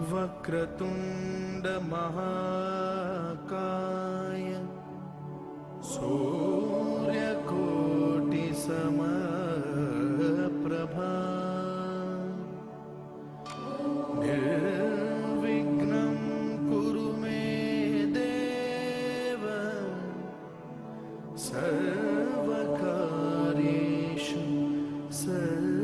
वक्रतुंड महाकाय सूर्यकोटि समप्रभा निर्विघ्नं कुरु मे देव सर्वकार्येषु सर्वदा।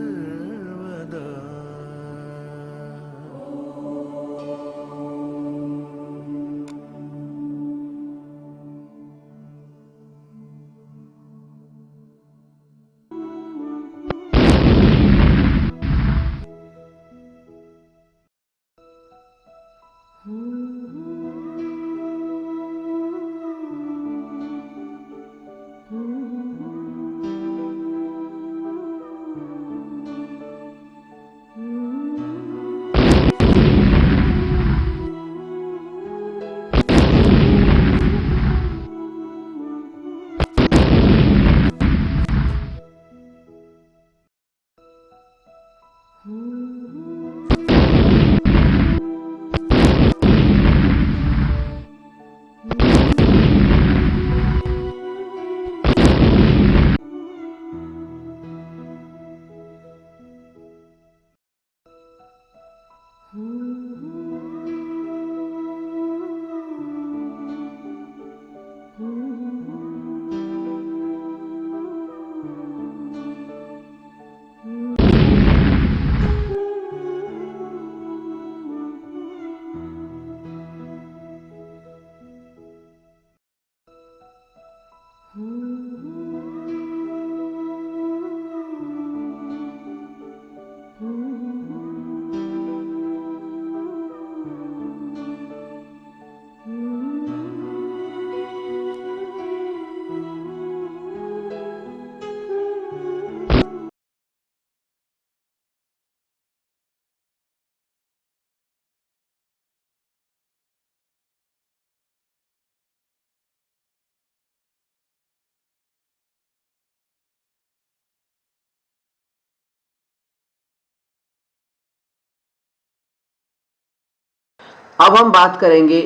अब हम बात करेंगे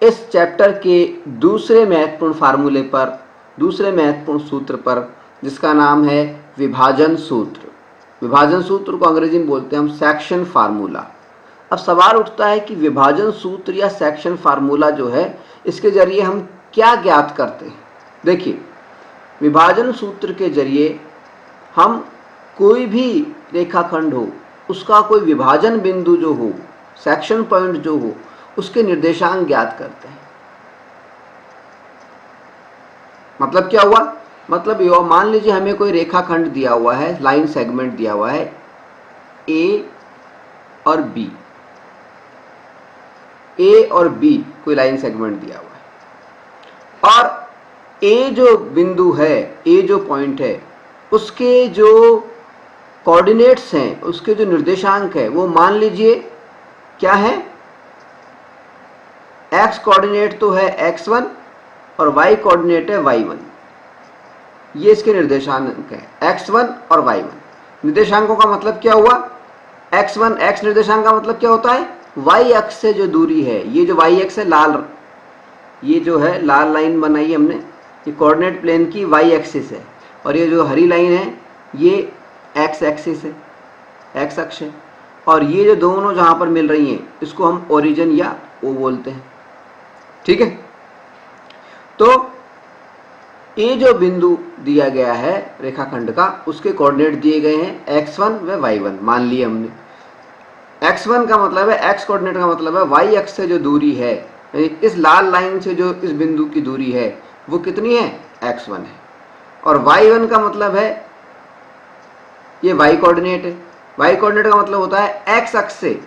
इस चैप्टर के दूसरे महत्वपूर्ण फार्मूले पर, दूसरे महत्वपूर्ण सूत्र पर, जिसका नाम है विभाजन सूत्र। विभाजन सूत्र को अंग्रेजी में बोलते हैं हम सेक्शन फार्मूला। अब सवाल उठता है कि विभाजन सूत्र या सेक्शन फार्मूला जो है, इसके जरिए हम क्या ज्ञात करते हैं। देखिए, विभाजन सूत्र के जरिए हम कोई भी रेखाखंड हो, उसका कोई विभाजन बिंदु जो हो, सेक्शन पॉइंट जो हो, उसके निर्देशांक ज्ञात करते हैं। मतलब क्या हुआ? मतलब ये, मान लीजिए हमें कोई रेखाखंड दिया हुआ है, लाइन सेगमेंट दिया हुआ है ए और बी, ए और बी कोई लाइन सेगमेंट दिया हुआ है, और ए जो बिंदु है, ए जो पॉइंट है, उसके जो कोऑर्डिनेट्स हैं, उसके जो निर्देशांक है, वो मान लीजिए क्या है, x कोऑर्डिनेट तो है x1 और y कोऑर्डिनेट है y1। ये इसके निर्देशांक है x1 और y1। निर्देशांकों का मतलब क्या हुआ? x1, x निर्देशांक का मतलब क्या होता है? y अक्ष से जो दूरी है, ये जो y अक्ष है, लाल, ये जो है लाल लाइन बनाई हमने, ये कोऑर्डिनेट प्लेन की y एक्सिस है, और ये जो हरी लाइन है ये x एक्सिस है, x अक्ष है, और ये जो दोनों जहां पर मिल रही हैं इसको हम ओरिजिन या ओ बोलते हैं। ठीक है, तो ये जो बिंदु दिया गया है रेखाखंड का, उसके कोऑर्डिनेट दिए गए हैं x1 व y1। मान लिए हमने x1 का मतलब है, x कोऑर्डिनेट का मतलब है y अक्ष से जो दूरी है, इस लाल लाइन से जो इस बिंदु की दूरी है वो कितनी है? x1 है। और y1 का मतलब है, ये y कोऑर्डिनेट है। y कोऑर्डिनेट का मतलब होता है x अक्ष से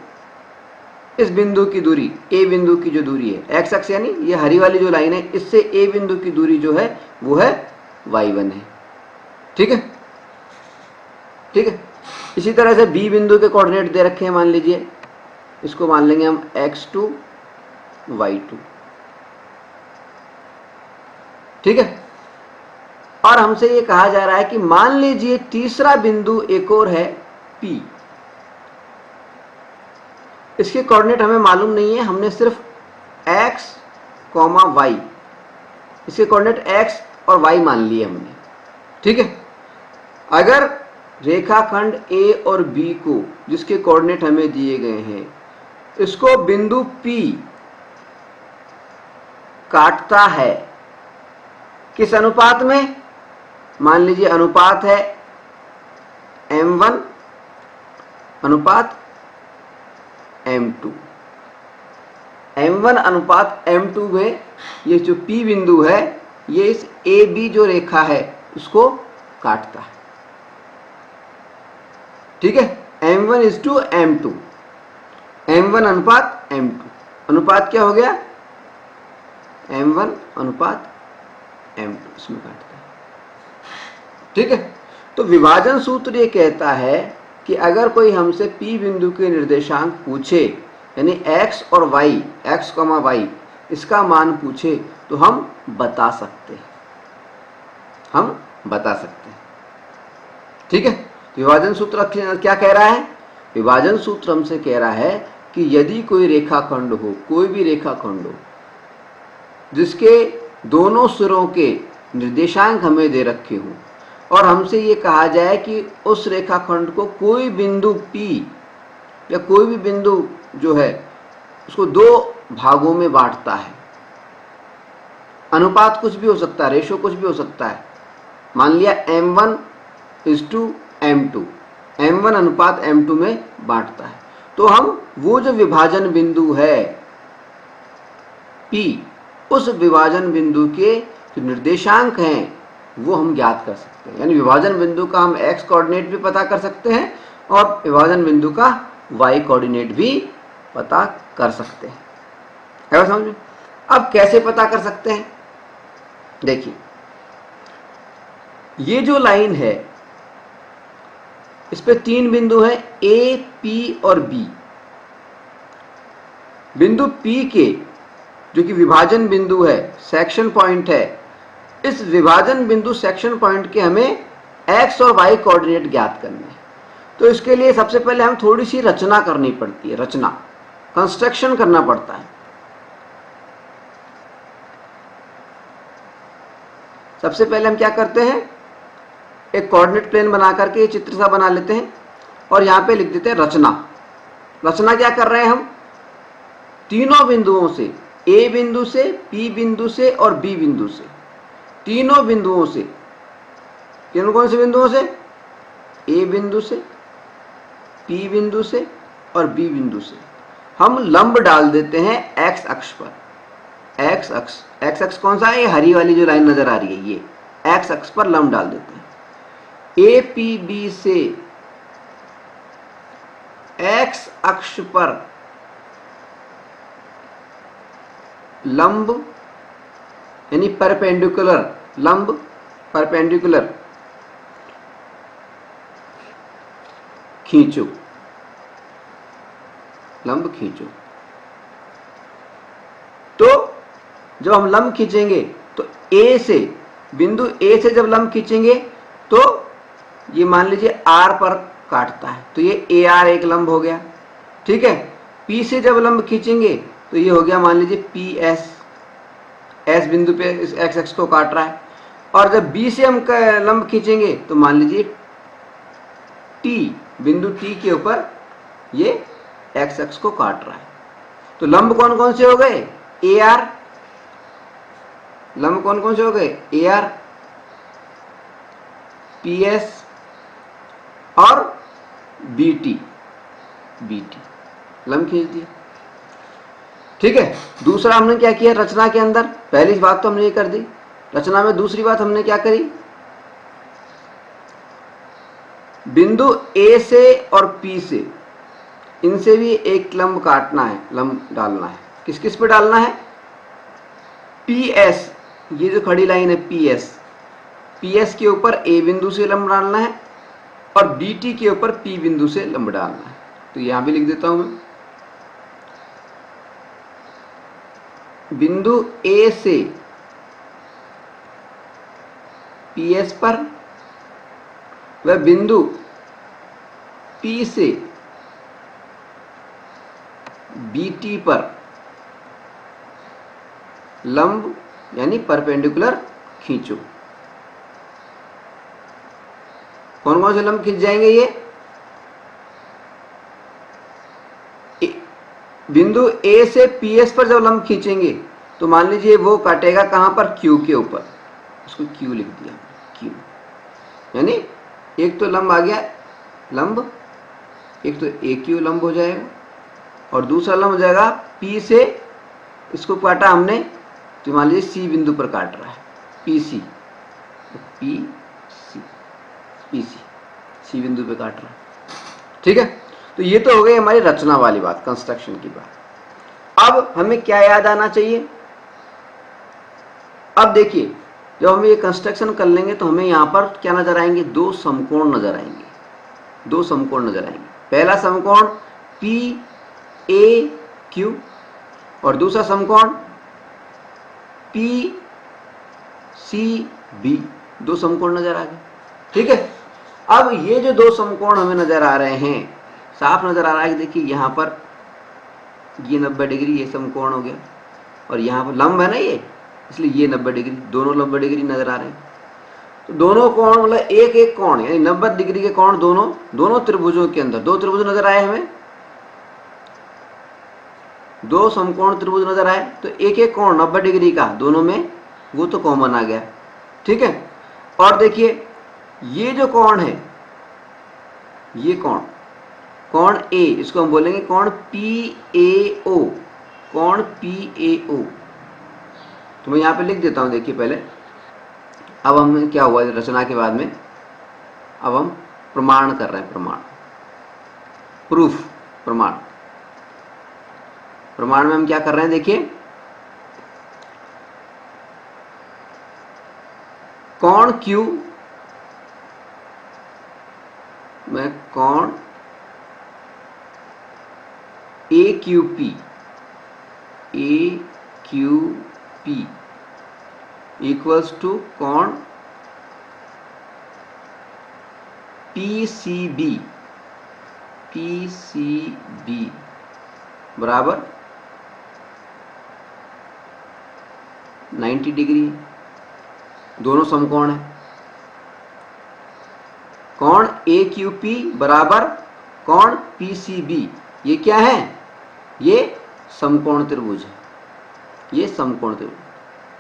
इस बिंदु की दूरी, a बिंदु की जो दूरी है, x अक्ष यानी ये हरी वाली जो लाइन है, इससे a बिंदु की दूरी जो है वो है y1 है। ठीक है, ठीक है। इसी तरह से b बिंदु के कोऑर्डिनेट दे रखे हैं, मान लीजिए इसको मान लेंगे हम x2 y2। ठीक है, और हमसे ये कहा जा रहा है कि मान लीजिए तीसरा बिंदु एक और है P। इसके कोऑर्डिनेट हमें मालूम नहीं है, हमने सिर्फ x, y, इसके कोऑर्डिनेट x और y मान लिए हमने। ठीक है, अगर रेखाखंड A और B को, जिसके कोऑर्डिनेट हमें दिए गए हैं, इसको बिंदु P काटता है, किस अनुपात में? मान लीजिए अनुपात है m1 अनुपात m2। m1 अनुपात m2 में ये जो P बिंदु है, ये इस AB जो रेखा है उसको काटता है। ठीक है, m1:m2, m1 अनुपात m2, अनुपात क्या हो गया? m1 अनुपात m2, इसमें काटता है। ठीक है, तो विभाजन सूत्र ये कहता है कि अगर कोई हमसे P बिंदु के निर्देशांक पूछे, यानी x और y, x, y, इसका मान पूछे, तो हम बता सकते हैं, हम बता सकते हैं। ठीक है, विभाजन सूत्र क्या कह रहा है? विभाजन सूत्र हमसे कह रहा है कि यदि कोई रेखाखंड हो, कोई भी रेखाखंड हो, जिसके दोनों सिरों के निर्देशांक हमें दे रखे हों, और हमसे ये कहा जाए कि उस रेखाखंड को कोई बिंदु P या कोई भी बिंदु जो है उसको दो भागों में बांटता है, अनुपात कुछ भी हो सकता है, रेशो कुछ भी हो सकता है, मान लिया m1:m2, m1 अनुपात m2 में बांटता है, तो हम वो जो विभाजन बिंदु है P, उस विभाजन बिंदु के जो निर्देशांक हैं वो हम ज्ञात कर सकते हैं। यानी विभाजन बिंदु का हम x कोऑर्डिनेट भी पता कर सकते हैं और विभाजन बिंदु का y कोऑर्डिनेट भी पता कर सकते हैं। है समझ में? अब कैसे पता कर सकते हैं? देखिए, ये जो लाइन है इस पे 3 बिंदु हैं, A, P और B। बिंदु P के जो कि विभाजन बिंदु है, सेक्शन पॉइंट है, इस विभाजन बिंदु सेक्शन पॉइंट के हमें x और y कोऑर्डिनेट ज्ञात करने हैं। तो इसके लिए सबसे पहले हम थोड़ी सी रचना करनी पड़ती है, रचना, कंस्ट्रक्शन करना पड़ता है। सबसे पहले हम क्या करते हैं, एक कोऑर्डिनेट प्लेन बना करके चित्र सा बना लेते हैं और यहां पे लिख देते हैं रचना। रचना क्या कर रहे हैं हम? तीनों बिंदुओं से, A बिंदु से, P बिंदु से और B बिंदु से, तीनों बिंदुओं से, तीनों कौन से बिंदुओं से? A बिंदु से, P बिंदु से और B बिंदु से हम लंब डाल देते हैं x अक्ष पर। x अक्ष कौन सा है? ये हरी वाली जो लाइन नजर आ रही है, ये x अक्ष पर लंब डाल देते हैं। APB से x अक्ष पर लंब यानी परपेंडिकुलर, लंब परपेंडिकुलर खींचो, लंब खींचो। तो जब हम लंब खींचेंगे तो A से, बिंदु A से जब लंब खींचेंगे तो ये मान लीजिए R पर काटता है, तो ये AR एक लंब हो गया। ठीक है, P से जब लंब खींचेंगे तो ये हो गया मान लीजिए PS, S बिंदु पे इस x अक्ष को काट रहा है। और जब B से हम लंब खींचेंगे तो मान लीजिए T, बिंदु T के ऊपर ये x अक्ष को काट रहा है। तो लंब कौन कौन से हो गए? AR, लंब कौन कौन से हो गए? AR, PS और BT, लंब खींच दिया। ठीक है, दूसरा हमने क्या किया रचना के अंदर? पहली बात तो हमने ये कर दी, रचना में दूसरी बात हमने क्या करी? बिंदु A से और P से, इनसे भी एक लंब काटना है, लंब डालना है। किस किस पे डालना है? PS, ये जो खड़ी लाइन है PS के ऊपर A बिंदु से लंब डालना है और BT के ऊपर P बिंदु से लंब डालना है। तो यहां भी लिख देता हूं मैं, बिंदु A से PS पर व बिंदु P से BT पर लंब यानी परपेंडिकुलर खींचो। कौन कौन से लंब खींच जाएंगे ये? बिंदु A से PS पर जब लंब खींचेंगे तो मान लीजिए वो काटेगा कहां पर? Q के ऊपर, उसको Q लिख दिया, Q यानी एक तो लंब आ गया, लंब एक तो AQ लंब हो जाएगा और दूसरा लंब हो जाएगा P से, इसको काटा हमने तो मान लीजिए C बिंदु पर काट रहा है, PC, तो PC C बिंदु पे काट रहा है। ठीक है, तो ये तो हो गई हमारी रचना वाली बात, कंस्ट्रक्शन की बात। अब हमें क्या याद आना चाहिए? अब देखिए, जब हम ये कंस्ट्रक्शन कर लेंगे तो हमें यहां पर क्या नजर आएंगे? दो समकोण नजर आएंगे, दो समकोण नजर आएंगे। पहला समकोण PAQ और दूसरा समकोण PCB, दो समकोण नजर आ गए। ठीक है, अब ये जो दो समकोण हमें नजर आ रहे हैं, साफ नजर आ रहा है कि देखिए यहां पर ये 90 डिग्री, ये समकोण हो गया और यहां पर लंब है ना ये, इसलिए ये 90 डिग्री, दोनों 90 डिग्री नजर आ रहे हैं। तो दोनों कोण मतलब एक एक कोण यानी 90 डिग्री के कोण दोनों त्रिभुजों के अंदर, दो त्रिभुज नजर आए हमें, दो समकोण त्रिभुज नजर आए, तो एक एक कोण 90 डिग्री का दोनों में, वो तो कॉमन आ गया। ठीक है, और देखिए ये जो कोण है, ये कोण A, इसको हम बोलेंगे कोण PAO, कोण PAO। तो मैं यहां पे लिख देता हूं, देखिए पहले। अब हम क्या हुआ रचना के बाद में, अब हम प्रमाण कर रहे हैं, प्रमाण, प्रूफ, प्रमाण। प्रमाण में हम क्या कर रहे हैं? देखिए, कोण Q में कोण AQP इक्वल्स टू कोण PCB बराबर 90 डिग्री, दोनों समकोण है। कोण AQP बराबर कोण PCB, ये क्या है? ये समकोण त्रिभुज है, ये समकोण त्रिभुज।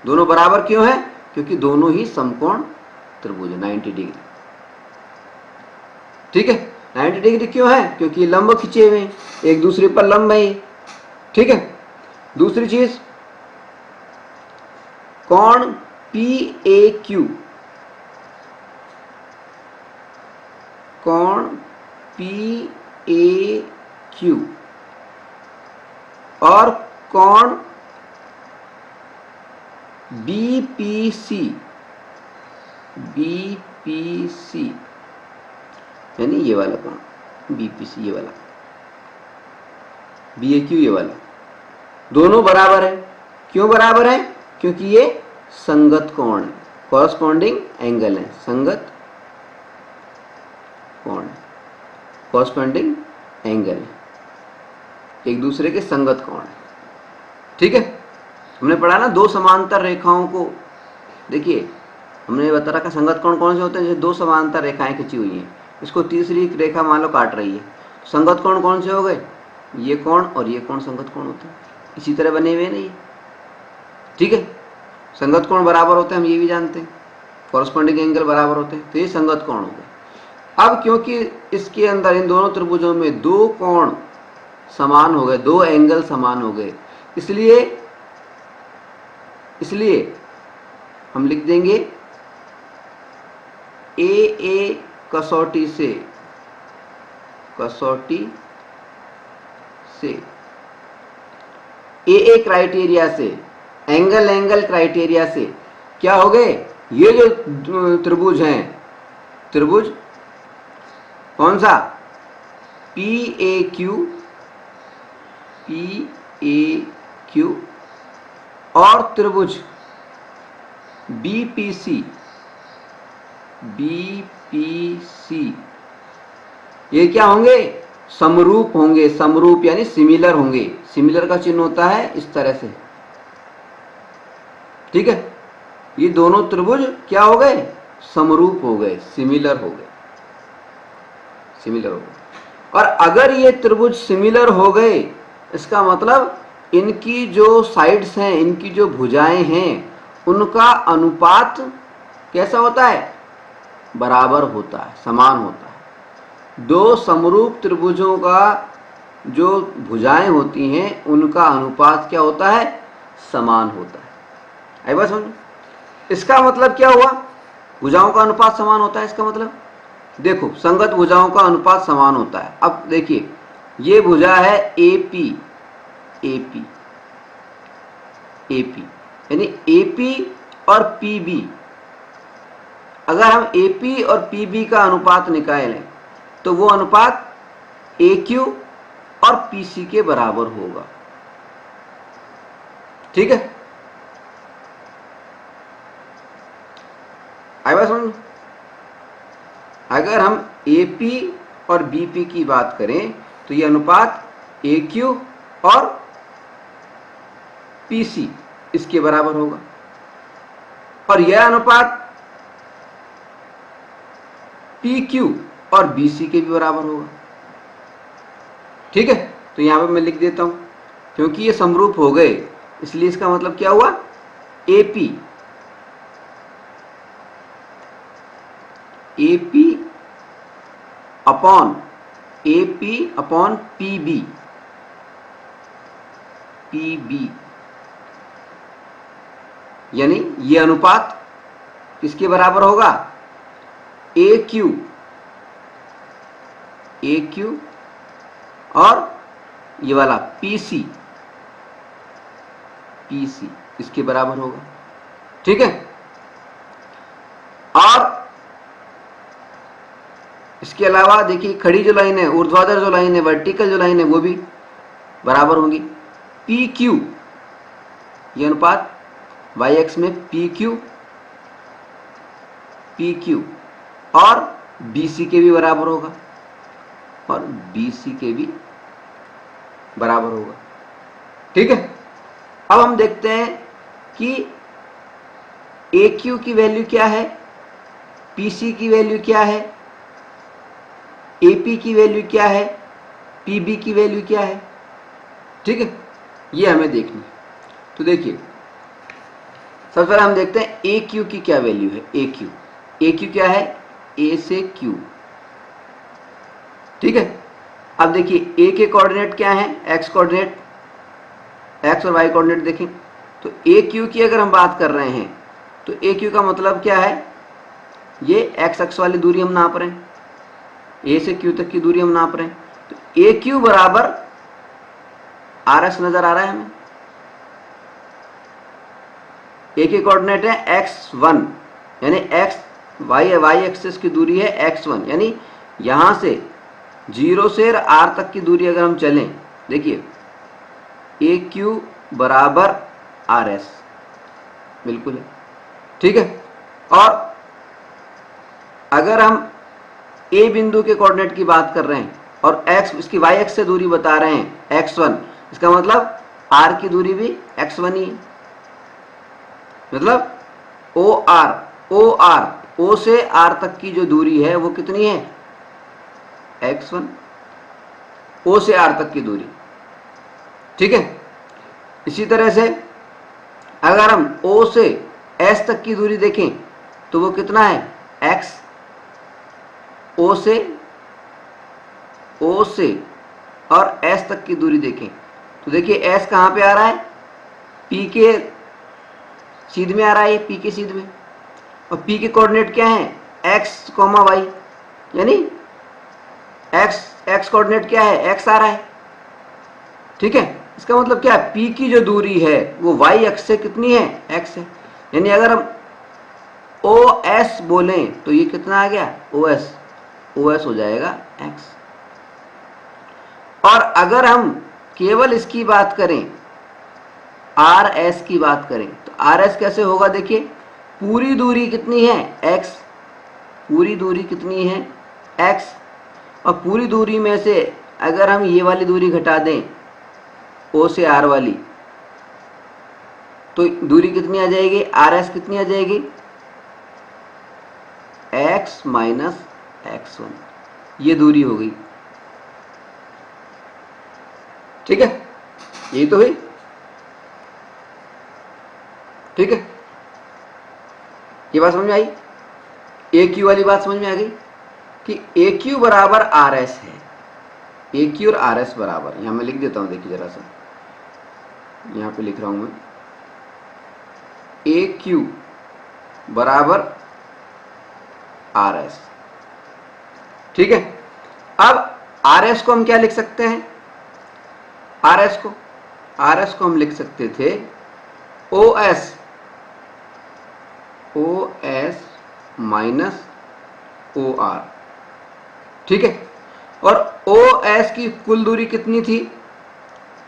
दोनों बराबर क्यों है? क्योंकि दोनों ही समकोण त्रिभुज है, 90 डिग्री। ठीक है, 90 डिग्री क्यों है? क्योंकि लंब खिंचे हुए हैं, एक दूसरे पर लंब है। ठीक है, दूसरी चीज, कोण PAQ, कोण PAQ और कोण BPC यानी ये वाला कोण BPC, ये वाला BAQ, ये वाला, दोनों बराबर है। क्यों बराबर है? क्योंकि ये संगत कोण है, कॉरस्पॉन्डिंग एंगल है, संगत कोण, कॉरस्पॉन्डिंग एंगल है, एक दूसरे के संगत कोण है। ठीक है, हमने पढ़ा ना दो समांतर रेखाओं को, देखिए हमने बता रखा संगत कोण कौन से होते हैं? जैसे दो समांतर रेखाएं खिंची हुई हैं, इसको तीसरी रेखा मान लो काट रही है, संगत कोण कौन से हो गए? ये कोण और ये कोण संगत कोण होते हैं, इसी तरह बने हुए नहीं। ठीक है, संगत कोण बराबर होते हैं, हम ये भी जानते हैं, कॉरस्पॉन्डिंग एंगल बराबर होते हैं, तो ये संगत कोण हो गए। अब क्योंकि इसके अंदर इन दोनों त्रिभुजों में दो कोण समान हो गए, दो एंगल समान हो गए, इसलिए हम लिख देंगे ए कसौटी से ए क्राइटेरिया से, एंगल क्राइटेरिया से क्या हो गए? ये जो त्रिभुज हैं, त्रिभुज कौन सा? PAQ और त्रिभुज BPC, ये क्या होंगे? समरूप होंगे, समरूप यानी सिमिलर होंगे। सिमिलर का चिन्ह होता है इस तरह से, ठीक है। ये दोनों त्रिभुज क्या हो गए, समरूप हो गए, सिमिलर हो गए, सिमिलर हो गए। और अगर ये त्रिभुज सिमिलर हो गए, इसका मतलब इनकी जो साइड्स हैं, इनकी जो भुजाएं हैं, उनका अनुपात कैसा होता है, बराबर होता है, समान होता है। दो समरूप त्रिभुजों का जो भुजाएं होती हैं उनका अनुपात क्या होता है, समान होता है। आई बात समझ। इसका मतलब क्या हुआ, भुजाओं का अनुपात समान होता है, इसका मतलब देखो संगत भुजाओं का अनुपात समान होता है। अब देखिए ये भुजा है AP, AP, AP यानी AP और PB। अगर हम AP और PB का अनुपात निकालें तो वो अनुपात AQ और PC के बराबर होगा, ठीक है। आई बात समझ। अगर हम AP और BP की बात करें तो ये अनुपात AQ और PC इसके बराबर होगा, और यह अनुपात PQ और BC के भी बराबर होगा, ठीक है। तो यहां पर मैं लिख देता हूं, क्योंकि ये समरूप हो गए इसलिए इसका मतलब क्या हुआ, AP अपॉन PB, यानी ये अनुपात किसके बराबर होगा, AQ और ये वाला PC इसके बराबर होगा, ठीक है। और इसके अलावा देखिए खड़ी जो लाइन है, ऊर्ध्वाधर जो लाइन है, वर्टिकल जो लाइन है, वो भी बराबर होंगी। PQ ये अनुपात y एक्स में PQ और BC के भी बराबर होगा, और BC के भी बराबर होगा, ठीक है। अब हम देखते हैं कि AQ की वैल्यू क्या है, PC की वैल्यू क्या है, AP की वैल्यू क्या है, PB की वैल्यू क्या है, ठीक है। ये हमें देखनी है। तो देखिए सबसे पहले हम देखते हैं AQ की क्या वैल्यू है। AQ क्या है, A से Q, ठीक है। अब देखिए A के कोऑर्डिनेट क्या हैं, x कोऑर्डिनेट, x और y कोऑर्डिनेट देखें तो AQ की अगर हम बात कर रहे हैं तो AQ का मतलब क्या है, ये x अक्ष वाली दूरी हम नाप रहे हैं, A से Q तक की दूरी हम नाप रहे हैं। तो AQ बराबर RS नजर आ रहा है हमें। A के कोऑर्डिनेट है x1, यानी y एक्सिस की दूरी है x1, यानी यहां से 0 से R तक की दूरी अगर हम चलें, देखिए AQ बराबर RS बिल्कुल है, ठीक है। और अगर हम A बिंदु के कोऑर्डिनेट की बात कर रहे हैं और x इसकी y एक्स से दूरी बता रहे हैं x1, इसका मतलब R की दूरी भी x1 ही है। मतलब O से R तक की जो दूरी है वो कितनी है, x1, O से R तक की दूरी, ठीक है। इसी तरह से अगर हम O से S तक की दूरी देखें तो वो कितना है, x। O से और S तक की दूरी देखें तो देखिए S कहाँ पे आ रहा है, P के सीध में आ रहा है, P के सीध में, और P के कोऑर्डिनेट क्या है, x, y, यानी x कोऑर्डिनेट क्या है, x आ रहा है, ठीक है। इसका मतलब क्या है, P की जो दूरी है वो y अक्ष से कितनी है, x है। यानी अगर हम OS बोलें तो ये कितना आ गया, OS हो जाएगा x। और अगर हम केवल इसकी बात करें, RS की बात करें तो RS कैसे होगा, देखिए पूरी दूरी कितनी है, x, पूरी दूरी कितनी है, x, और पूरी दूरी में से अगर हम ये वाली दूरी घटा दें O से R वाली, तो दूरी कितनी आ जाएगी, RS कितनी आ जाएगी, x माइनस x1, ये दूरी हो गई। ठीक है, यही तो हुई। ठीक है, ये बात समझ में आई, ए क्यू वाली बात समझ में आ गई कि ए क्यू बराबर आर एस है, ए क्यू और आर एस बराबर, यहां मैं लिख देता हूं, देखिए जरा सा, यहां पे लिख रहा हूं मैं, ए क्यू बराबर आर एस। ठीक है, अब आर एस को हम क्या लिख सकते हैं, आर एस को हम लिख सकते थे O S minus O R. ठीक है, और ओ एस की कुल दूरी कितनी थी,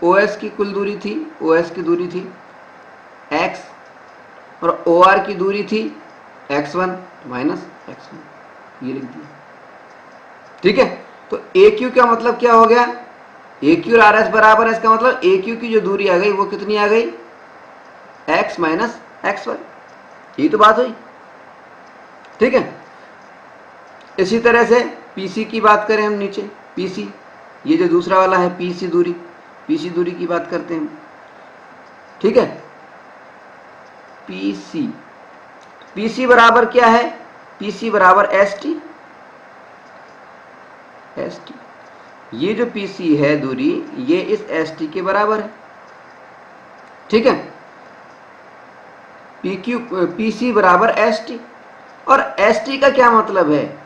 ओ एस की कुल दूरी थी, ओ एस की दूरी थी x, और ओ आर की दूरी थी x1 माइनस x1, ये लिख दिया। ठीक है, तो ए क्यू का मतलब क्या हो गया, ए क्यू और आर एस बराबर है, इसका मतलब ए क्यू की जो दूरी आ गई वो कितनी आ गई, x माइनस x1, यही तो बात हुई। ठीक है, इसी तरह से पीसी की बात करें हम नीचे, पीसी, ये जो दूसरा वाला है पीसी दूरी की बात करते हैं। ठीक है, पीसी बराबर क्या है, पीसी बराबर एस टी, ये जो पीसी है दूरी, ये इस एस टी के बराबर है। ठीक है, पीसी बराबर एस टी, और एस टी का क्या मतलब है,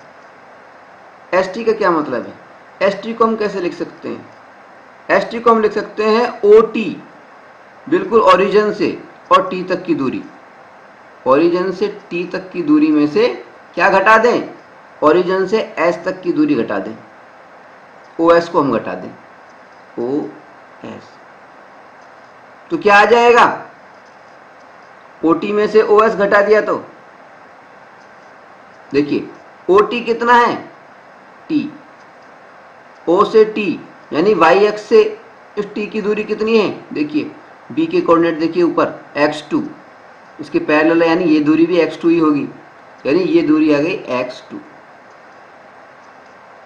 एस टी का क्या मतलब है, एस टी को हम कैसे लिख सकते हैं, एस टी को हम लिख सकते हैं ओ टी, बिल्कुल ओरिजिन से और टी तक की दूरी, ओरिजिन से टी तक की दूरी में से क्या घटा दें, ओरिजिन से एस तक की दूरी घटा दें, ओ एस को हम घटा दें, ओ एस, तो क्या आ जाएगा, ओ टी में से ओ एस घटा दिया तो देखिए ओ टी कितना है, टी, ओ से टी यानी वाई एक्स से इस टी की दूरी कितनी है, देखिए बी के कोऑर्डिनेट देखिए ऊपर x2, इसके पैरेलल है, यानी ये दूरी भी x2 ही होगी, यानी ये दूरी आ गई x2।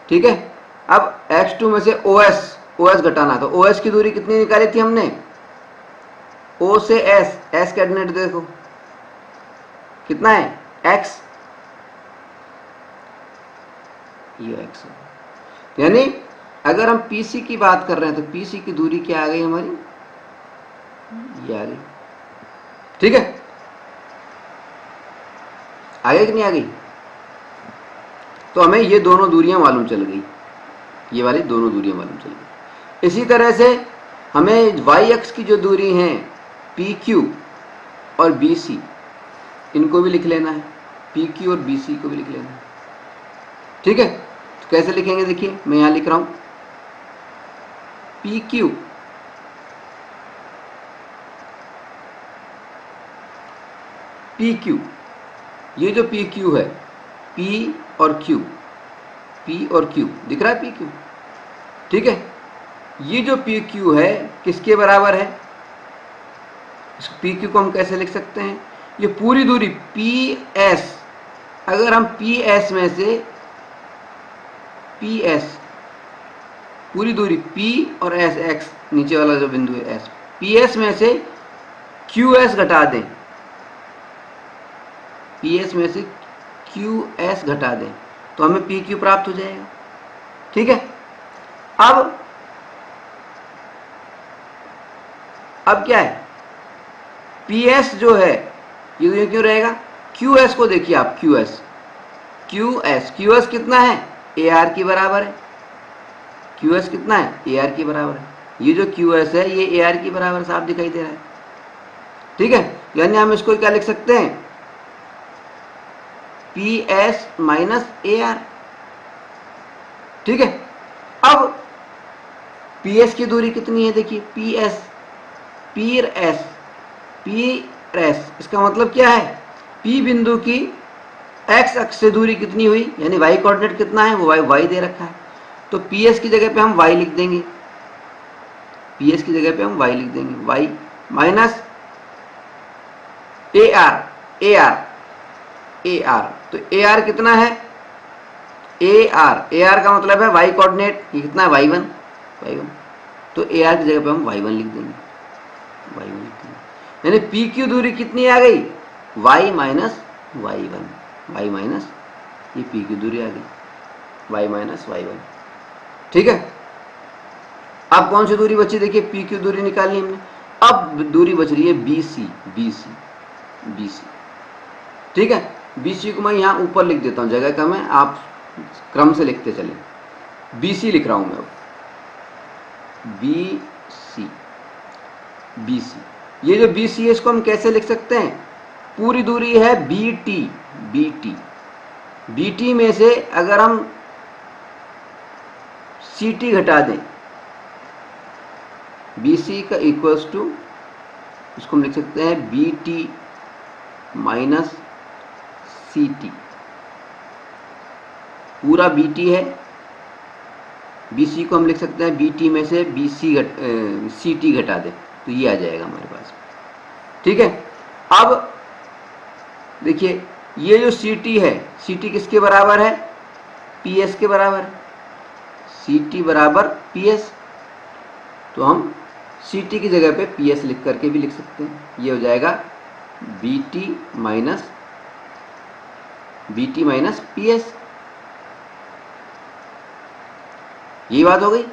ठीक है, अब x2 में से OS घटाना, तो OS की दूरी कितनी निकाली थी हमने, O से S का कोऑर्डिनेट देखो कितना है, x, ये x है, यानी अगर हम PC की बात कर रहे हैं तो PC की दूरी क्या आ गई हमारी, ये आ गई। ठीक है, आ गई कि नहीं आ गई, तो हमें ये दोनों दूरियां मालूम चल गई, ये वाली दोनों दूरियां मालूम चल गई। इसी तरह से हमें वाई एक्स की जो दूरी है PQ और BC, इनको भी लिख लेना है, PQ और BC को भी लिख लेना है। ठीक है, तो कैसे लिखेंगे, देखिए मैं यहां लिख रहा हूं, PQ ये जो PQ है, P और Q दिख रहा है PQ। ठीक है, ये जो PQ है किसके बराबर है, इस PQ को हम कैसे लिख सकते हैं, ये पूरी दूरी PS, अगर हम PS में से पूरी दूरी P और S, X नीचे वाला जो बिंदु है S, PS में से QS घटा दें, PS में से QS घटा दें तो हमें PQ प्राप्त हो जाएगा। ठीक है, अब क्या है, PS जो है ये क्यों रहेगा, QS को देखिए आप, QS कितना है, AR की बराबर है, QS कितना है, AR की बराबर है, ये जो QS है ये AR की बराबर साफ दिखाई दे रहा है। ठीक है, यानी हम इसको क्या लिख सकते हैं, PS माइनस AR। ठीक है, अब PS की दूरी कितनी है, देखिए PS, इसका मतलब क्या है, P बिंदु की X अक्ष से दूरी कितनी हुई, यानी Y कोऑर्डिनेट कितना है, वो Y दे रखा है, तो पी एस की जगह पे हम वाई लिख देंगे, पी एस की जगह पे हम वाई लिख देंगे, Y minus A R, A R, A R, तो ए आर कितना है, ए आर का मतलब है वाई कोऑर्डिनेट, ये कितना है वाई वन, वाई वन, तो ए आर की जगह पे हम वाई वन लिख देंगे, वाई वन लिख देंगे, यानी पी क्यू दूरी कितनी आ गई, Y minus Y one, Y minus ये पी क्यू दूरी आ गई, वाई माइनस वाई वन। ठीक है, अब कौन सी दूरी बची, देखिए पी क्यू दूरी निकालनी हमने, अब दूरी बच रही है B C, B C, B C. ठीक है, बी सी को मैं यहाँ ऊपर लिख देता हूँ, जगह कम है, आप क्रम से लिखते चले, बी सी लिख रहा हूँ मैं, बी सी, बी सी। ये जो बी सी है इसको हम कैसे लिख सकते हैं, पूरी दूरी है B T, B T, B T में से अगर हम सी टी घटा दें, बी सी का इक्वल्स टू, इसको हम लिख सकते हैं B T minus C T, पूरा बी टी है, बी सी को हम लिख सकते हैं बी टी में से बी सी सी टी घटा दे, तो ये आ जाएगा हमारे पास। ठीक है, अब देखिए ये जो सी टी है, सी टी किसके बराबर है, पी एस के बराबर, सी टी बराबर पी एस, तो हम सी टी की जगह पे पी एस लिख करके भी लिख सकते हैं, ये हो जाएगा B T minus P S, ये बात हो गई।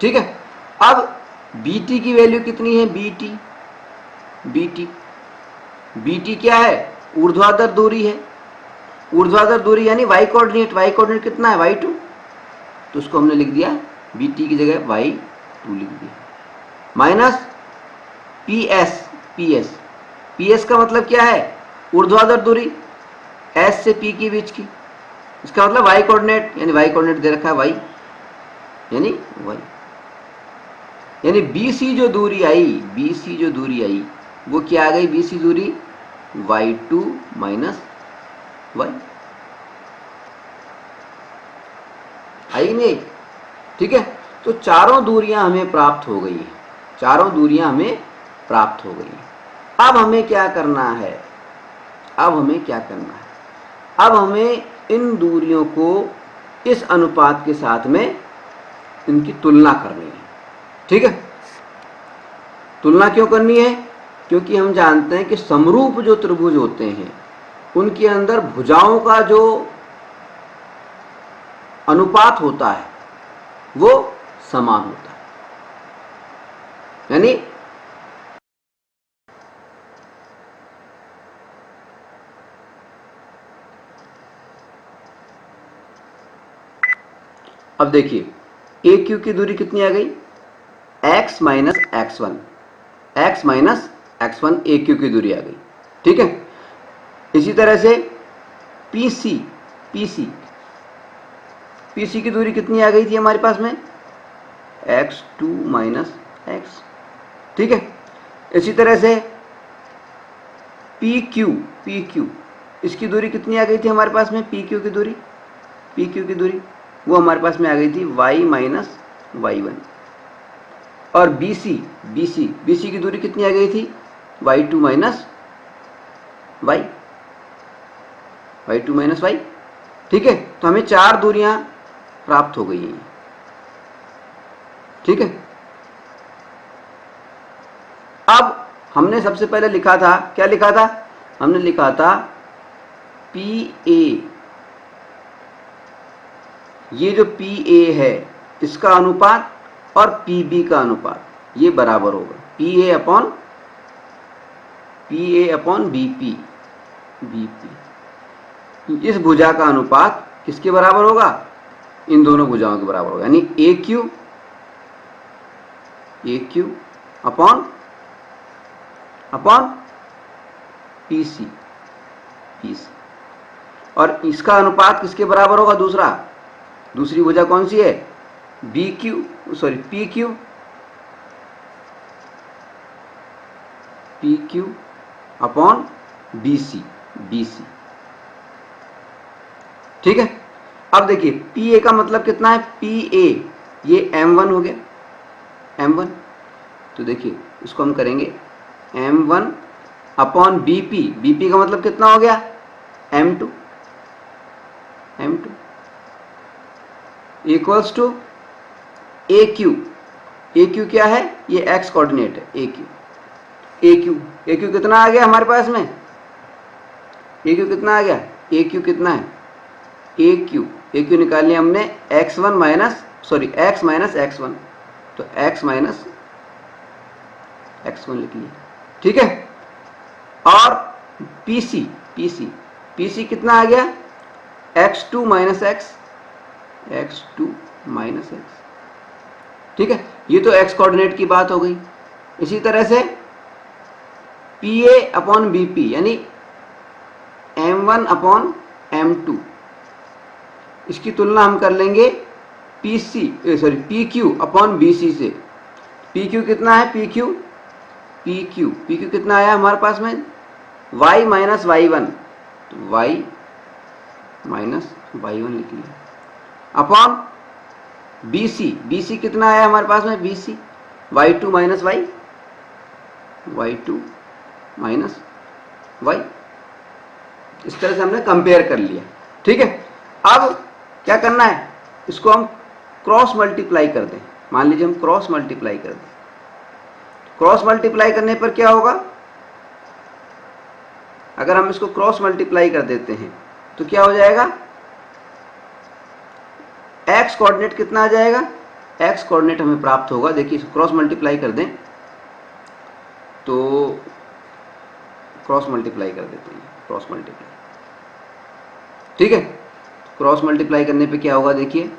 ठीक है, अब बी टी की वैल्यू कितनी है, B T, B T, B T क्या है, ऊर्ध्वाधर दूरी है, ऊर्ध्वाधर दूरी यानी वाई कोऑर्डिनेट, वाई कोऑर्डिनेट कितना है, वाई टू, तो उसको हमने लिख दिया बी टी की जगह वाई टू लिख दिया, minus P S, P S, P S का मतलब क्या है, ऊर्ध्वाधर दूरी एस से पी के बीच की, इसका मतलब वाई कोऑर्डिनेट, यानी वाई कोऑर्डिनेट दे रखा है वाई, यानी वाई, यानी बी सी जो दूरी आई, बी सी जो दूरी आई वो क्या आ गई, बी सी दूरी वाई टू माइनस वाई, आई नहीं, ठीक है, तो चारों दूरियां हमें प्राप्त हो गई, चारों दूरियां हमें प्राप्त हो गई। अब हमें क्या करना है, अब हमें क्या करना है, अब हमें इन दूरियों को इस अनुपात के साथ में इनकी तुलना करनी है। ठीक है, तुलना क्यों करनी है, क्योंकि हम जानते हैं कि समरूप जो त्रिभुज होते हैं उनके अंदर भुजाओं का जो अनुपात होता है वो समान होता है, यानी अब देखिए ए क्यू की दूरी कितनी आ गई, x minus x one, x minus x one A Q की दूरी आ गई। ठीक है, इसी तरह से P C, P C, P C की दूरी कितनी आ गई थी हमारे पास में, एक्स टू माइनस एक्स। ठीक है, इसी तरह से पी क्यू, पी क्यू, इसकी दूरी कितनी आ गई थी हमारे पास में, पी क्यू की दूरी, पी क्यू की दूरी वो हमारे पास में आ गई थी y माइनस वाई वन। और B C, B C, B C की दूरी कितनी आ गई थी, Y two minus Y, Y two minus Y. ठीक है, तो हमें चार दूरियां प्राप्त हो गई हैं। ठीक है, अब हमने सबसे पहले लिखा था, क्या लिखा था, हमने लिखा था पी ए, ये जो पी ए है इसका अनुपात और पी बी का अनुपात ये बराबर होगा P A upon B P, B P, इस भुजा का अनुपात किसके बराबर होगा, इन दोनों भुजाओं के बराबर होगा, यानी A Q upon P C, P C, और इसका अनुपात किसके बराबर होगा, दूसरी भुजा कौन सी है, B Q, sorry P Q upon B C, B C. ठीक है, अब देखिए पी ए का मतलब कितना है, पी ए ये m1 हो गया, m1। तो देखिए इसको हम करेंगे m1 अपॉन bp, bp का मतलब कितना हो गया, m2 equals to AQ। AQ क्या है, ये x कोऑर्डिनेट है, AQ कितना आ गया हमारे पास में, AQ कितना आ गया, AQ कितना है, AQ निकाल लिया हमने x माइनस x1, तो x माइनस x1 लिख लिया, ठीक है। और PC कितना आ गया, x2 माइनस x, ठीक है। ये तो x कोऑर्डिनेट की बात हो गई। इसी तरह से PA अपॉन BP यानी m1 अपॉन m2, इसकी तुलना हम कर लेंगे PQ अपॉन BC से। PQ कितना है, PQ कितना आया हमारे पास में, y माइनस y1, तो y माइनस y1 लिख लिया अपॉन BC कितना आया हमारे पास में, BC y2 माइनस y, इस तरह से हमने कंपेयर कर लिया, ठीक है। अब क्या करना है, इसको हम क्रॉस मल्टीप्लाई कर दें। मान लीजिए हम क्रॉस मल्टीप्लाई कर दें, क्रॉस मल्टीप्लाई करने पर क्या होगा, अगर हम इसको क्रॉस मल्टीप्लाई कर देते हैं तो क्या हो जाएगा, x कोऑर्डिनेट कितना आ जाएगा, x कोऑर्डिनेट हमें प्राप्त होगा। देखिए क्रॉस मल्टीप्लाई कर दें, तो क्रॉस मल्टीप्लाई कर देते हैं, क्रॉस मल्टीप्लाई, ठीक है। क्रॉस मल्टीप्लाई करने पे क्या होगा, देखिए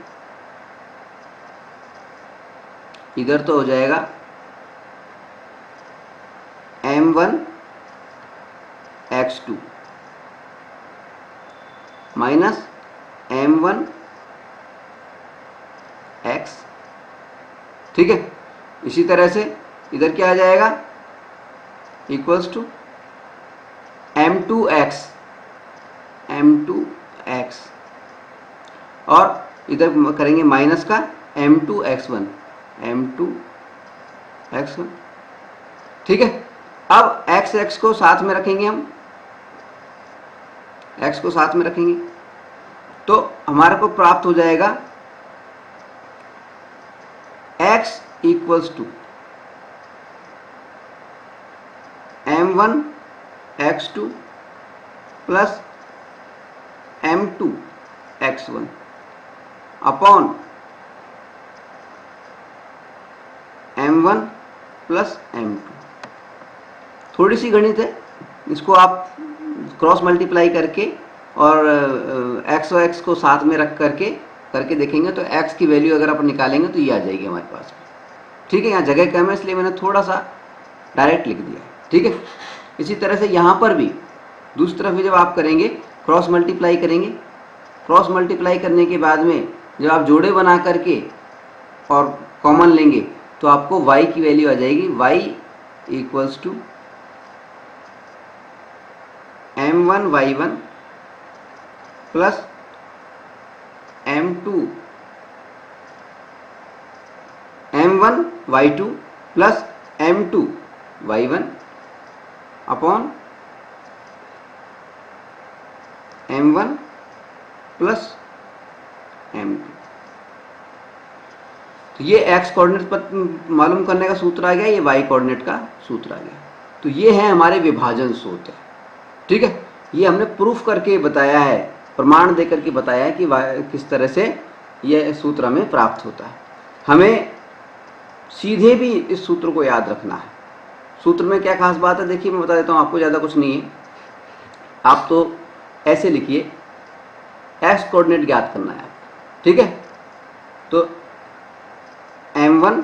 इधर तो हो जाएगा m1 x2 minus m1 x, ठीक है। इसी तरह से इधर क्या आ जाएगा, इक्वल्स टू m2x, और इधर करेंगे माइनस का m2x1, ठीक है। अब x को साथ में रखेंगे, हम x को साथ में रखेंगे तो हमारे को प्राप्त हो जाएगा x equals to m1 x2 plus m2 x1 upon m1 plus m2। थोड़ी सी गणित है, इसको आप क्रॉस मल्टीप्लाई करके और x और x को साथ में रख करके देखेंगे तो x की वैल्यू अगर आप निकालेंगे तो ये आ जाएगी हमारे पास, ठीक है। यहाँ जगह कम है इसलिए मैंने थोड़ा सा डायरेक्ट लिख दिया, ठीक है। इसी तरह से यहाँ पर भी दूसरी तरफ भी जब आप करेंगे क्रॉस मल्टीप्लाई करेंगे, क्रॉस मल्टीप्लाई करने के बाद में जब आप जोड़े बना करके और कॉमन लेंगे तो आपको y की वैल्यू आ जाएगी, y equals to m1 y1 plus m1 y2 plus m2 y1 upon m1 plus m2। तो ये x कोऑर्डिनेट पर मालूम करने का सूत्र आ गया, ये y कोऑर्डिनेट का सूत्र आ गया। तो ये है हमारे विभाजन सूत्र, ठीक है। ये हमने प्रूफ करके बताया है, प्रमाण देकर के बताया है कि किस तरह से यह सूत्र हमें प्राप्त होता है। हमें सीधे भी इस सूत्र को याद रखना है। सूत्र में क्या खास बात है, देखिए मैं बता देता हूँ आपको, ज़्यादा कुछ नहीं है। आप तो ऐसे लिखिए, x कोऑर्डिनेट ज्ञात करना है, ठीक है। तो m1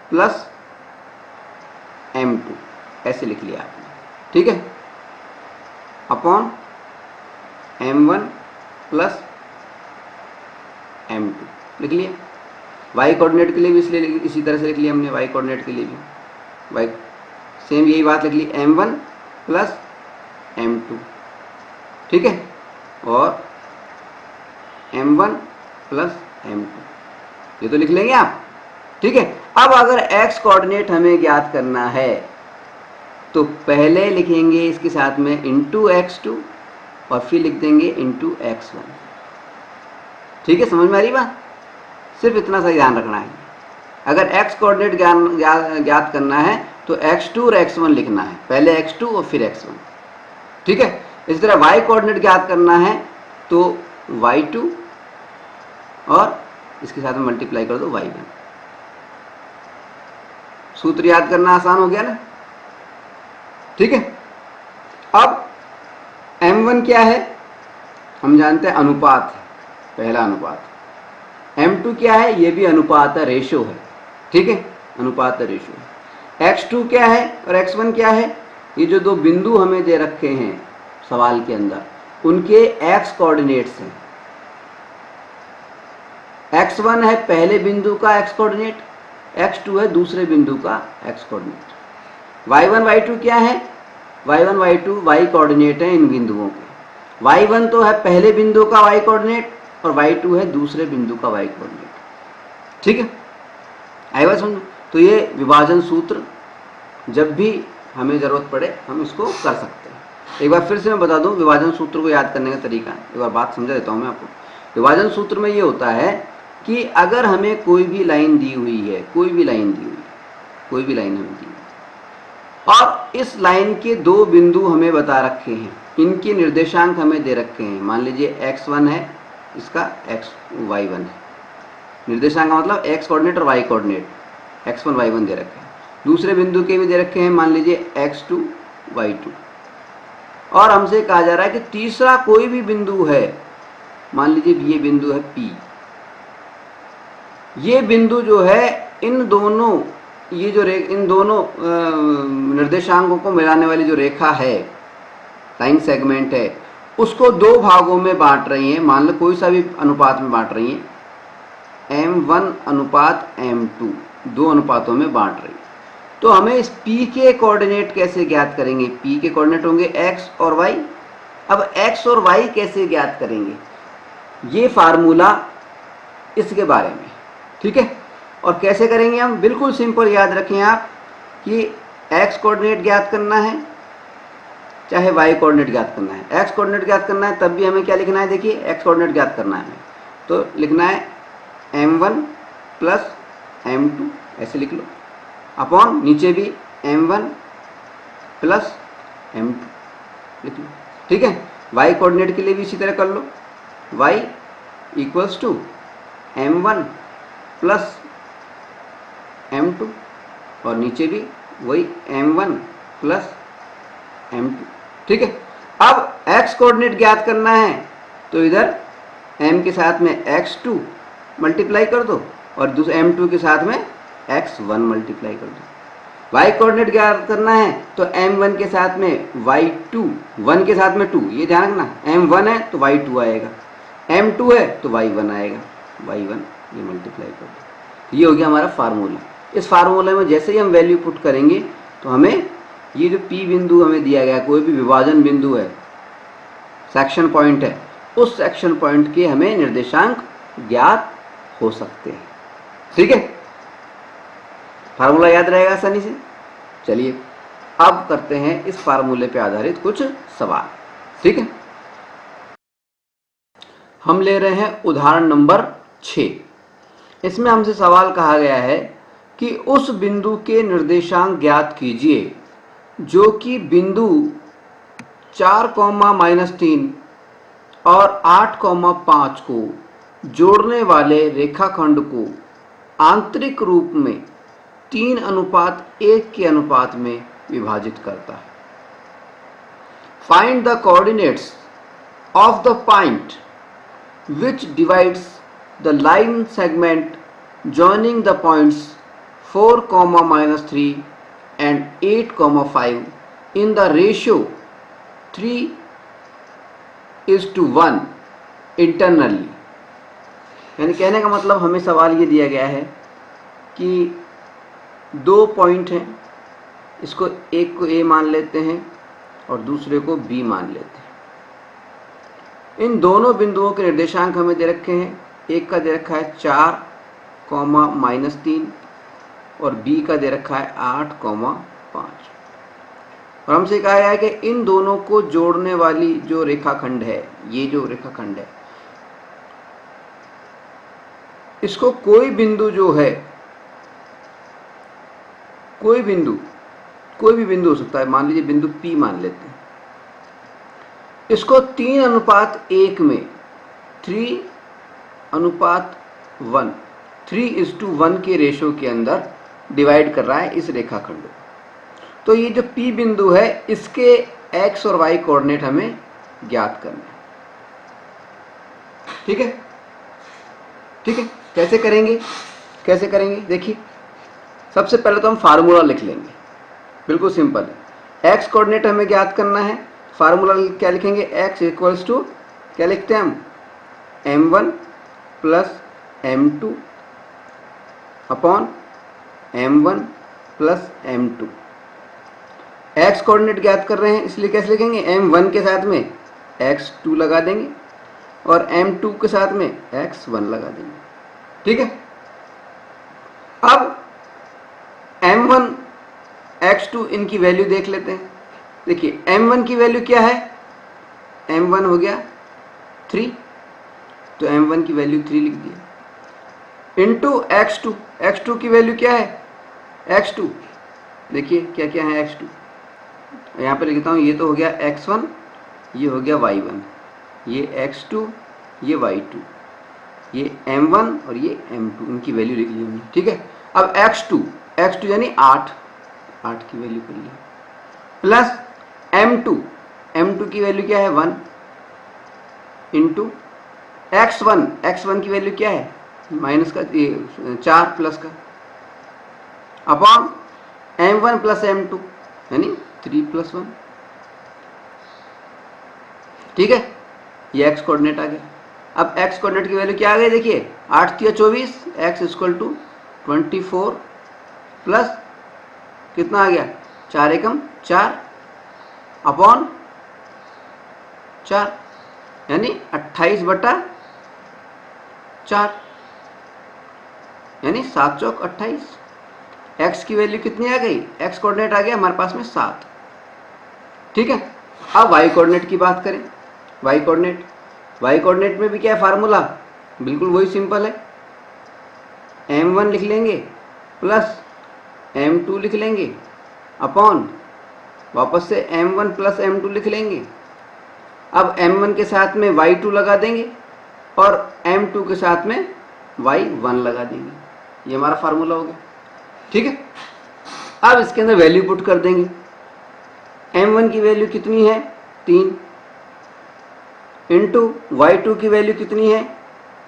प्लस m2 ऐसे लिख लिया आपने, ठीक है, अपॉन m1 प्लस m2 लिख लिया। y कोऑर्डिनेट के लिए भी इसलिए इसी तरह से लिख लिया हमने, y कोऑर्डिनेट के लिए भी y सेम यही बात लिख ली, m1 प्लस m2, ठीक है। और m1 प्लस m2, ये तो लिख लेंगे आप। ठीक है, अब अगर x कोऑर्डिनेट हमें ज्ञात करना है तो पहले लिखेंगे इसके साथ में इंटू x2 और फिर लिख देंगे इंटू x1। ठीक है, समझ में आ रही बात? सिर्फ इतना सा ध्यान रखना है। अगर x कोऑर्डिनेट ज्ञात करना है तो x2 और x1 लिखना है, पहले x2 और फिर x1। ठीक है, इसी तरह y कोऑर्डिनेट ज्ञात करना है तो y2 और इसके साथ में मल्टीप्लाई कर दो y1। सूत्र याद करना आसान हो गया ना? ठीक है, अब m1 क्या है हम जानते हैं, अनुपात है, पहला अनुपात। m2 क्या है, ये भी अनुपात है, रेशो है। ठीक है, अनुपात है, रेशो है। x2 क्या है और x1 क्या है, ये जो दो बिंदु हमें दे रखे हैं सवाल के अंदर, उनके x कोऑर्डिनेट्स हैं। x1 है पहले बिंदु का x कोऑर्डिनेट, x2 है दूसरे बिंदु का x कोऑर्डिनेट। y1 y2 क्या है, y1 y2 y कोऑर्डिनेट है इन बिंदुओं के। y1 तो है पहले बिंदु का y कोऑर्डिनेट और y2 है दूसरे बिंदु का y कोऑर्डिनेट। ठीक है, आई बात समझ? तो ये विभाजन सूत्र जब भी हमें ज़रूरत पड़े हम इसको कर सकते हैं। एक बार फिर से मैं बता दूं विभाजन सूत्र को याद करने का तरीका, एक बार बात समझा देता हूं मैं आपको। विभाजन सूत्र में ये होता है कि अगर हमें कोई भी लाइन दी हुई है, कोई भी लाइन हमें दी हुई और इस लाइन के दो बिंदु हमें बता रखे हैं, इनके निर्देशांक हमें दे रखे हैं। मान लीजिए x1 है, इसका y1 है। निर्देशांक का मतलब x कोऑर्डिनेट और y कोऑर्डिनेट, x1 y1 दे रखे हैं। दूसरे बिंदु के भी दे रखे हैं, मान लीजिए x2 y2। और हमसे कहा जा रहा है कि तीसरा कोई भी बिंदु है, मान लीजिए ये बिंदु है P। ये बिंदु जो है इन दोनों इन दोनों निर्देशांकों को मिलाने वाली जो रेखा है, लाइन सेगमेंट है, उसको दो भागों में बांट रही है। मान लो कोई सा भी अनुपात में बांट रही है, m1 अनुपात m2, दो अनुपातों में बांट रही है। तो हमें इस P के कोऑर्डिनेट कैसे ज्ञात करेंगे? P के कोऑर्डिनेट होंगे x और y। अब x और y कैसे ज्ञात करेंगे, ये फार्मूला इसके बारे में। ठीक है, और कैसे करेंगे हम? बिल्कुल सिंपल, याद रखें आप कि x कोऑर्डिनेट ज्ञात करना है चाहे y कोऑर्डिनेट ज्ञात करना है। x कोऑर्डिनेट ज्ञात करना है तब भी हमें क्या लिखना है, देखिए x कोऑर्डिनेट ज्ञात करना है हमें, तो लिखना है m1 प्लस m2, ऐसे लिख लो, अपॉन नीचे भी m1 प्लस m2 लिख लो। ठीक है, y कोऑर्डिनेट के लिए भी इसी तरह कर लो, y equals to m1 plus m2 और नीचे भी वही m1 प्लस m2। ठीक है, अब x कोऑर्डिनेट ज्ञात करना है तो इधर m के साथ में x2 मल्टीप्लाई कर दो और दूसरे m2 के साथ में x1 मल्टीप्लाई कर दो। y कोऑर्डिनेट ज्ञात करना है तो m1 के साथ में y2, 1 के साथ में 2, ये ध्यान रखना, m1 है तो y2 आएगा, m2 है तो y1 आएगा, y1 ये मल्टीप्लाई कर दो। ये हो गया हमारा फार्मूला। इस फार्मूले में जैसे ही हम वैल्यू पुट करेंगे तो हमें ये जो P बिंदु हमें दिया गया, कोई भी विभाजन बिंदु है, सेक्शन पॉइंट है, उस सेक्शन पॉइंट के हमें निर्देशांक ज्ञात हो सकते हैं। ठीक है, फार्मूला याद रहेगा आसानी से। चलिए अब करते हैं इस फार्मूले पे आधारित कुछ सवाल। ठीक है, हम ले रहे हैं उदाहरण नंबर 6। इसमें हमसे सवाल कहा गया है कि उस बिंदु के निर्देशांक ज्ञात कीजिए जो कि बिंदु 4,-3 और 8,5 को जोड़ने वाले रेखाखंड को आंतरिक रूप में 3:1 के अनुपात में विभाजित करता है। Find the coordinates of the point which divides the line segment joining the points 4,-3 and 8,5 in the ratio 3:1 internally। यानी कहने का मतलब हमें सवाल ये दिया गया है कि दो पॉइंट हैं, इसको एक को A मान लेते हैं और दूसरे को B मान लेते हैं। इन दोनों बिंदुओं के निर्देशांक हमें दे रखे हैं। एक का दे रखा है 4, -3 और बी का दे रखा है 8, 5। और हमसे कहा गया है कि इन दोनों को जोड़ने वाली जो रेखाखंड है, ये जो रेखाखंड है, इसको कोई बिंदु जो है, कोई भी बिंदु हो सकता है, मान लीजिए बिंदु P मान लेते हैं, इसको 3:1 में 3:1 3:1 के रेशो के अंदर डिवाइड कर रहा है इस रेखाखंड को। तो ये जो P बिंदु है, इसके x और y कोऑर्डिनेट हमें ज्ञात करना है। ठीक है, ठीक है। कैसे करेंगे, देखिए, सबसे पहले तो हम फार्मूला लिख लेंगे, बिल्कुल सिंपल है। x कोऑर्डिनेट हमें ज्ञात करना है, फार्मूला क्या लिखेंगे, x इक्वल्स टू क्या लिखते हैं हम, m1 plus m2 upon m1 plus m2। x coordinate ज्ञात कर रहे हैं, इसलिए कैसे लिखेंगे, m1 के साथ में x2 लगा देंगे और m2 के साथ में x1 लगा देंगे। ठीक है। अब m1 x2 इनकी वैल्यू देख लेते हैं। देखिए m1 की वैल्यू क्या है, m1 हो गया 3, तो m1 की वैल्यू 3 लिख दिया, इंटू x2 की वैल्यू क्या है, x2, देखिए क्या क्या है x2, यहाँ पे लिखता हूँ, ये तो हो गया x1, ये हो गया y1, ये x2, ये y2, ये m1 और ये m2, इनकी वैल्यू लिख ली हमने। ठीक है। अब x2 यानी 8 की वैल्यू कर ली, प्लस m2 की वैल्यू क्या है 1, इंटू x1 की वैल्यू क्या है, माइनस का 4 प्लस का, अपॉन m1 प्लस m2 यानी 3 + 1। ठीक है, ये x कोऑर्डिनेट आ गया। अब x कोऑर्डिनेट की वैल्यू क्या आ गई, देखिए 8 × 24, x = 24 प्लस कितना आ गया, 4 × 4 अपॉन 4 यानी 28/4 यानी 7 चौक 28। x की वैल्यू कितनी आ गई, x कोऑर्डिनेट आ गया हमारे पास में 7। ठीक है। अब y कोऑर्डिनेट की बात करें, y कोऑर्डिनेट में भी क्या है फार्मूला, बिल्कुल वही सिंपल है, m1 लिख लेंगे प्लस m2 लिख लेंगे अपॉन वापस से m1 प्लस m2 लिख लेंगे। अब m1 के साथ में y2 लगा देंगे और m2 के साथ में y1 लगा देंगे, ये हमारा फार्मूला हो गया। ठीक है। अब इसके अंदर वैल्यू पुट कर देंगे, m1 की वैल्यू कितनी है 3, इंटू y2 की वैल्यू कितनी है,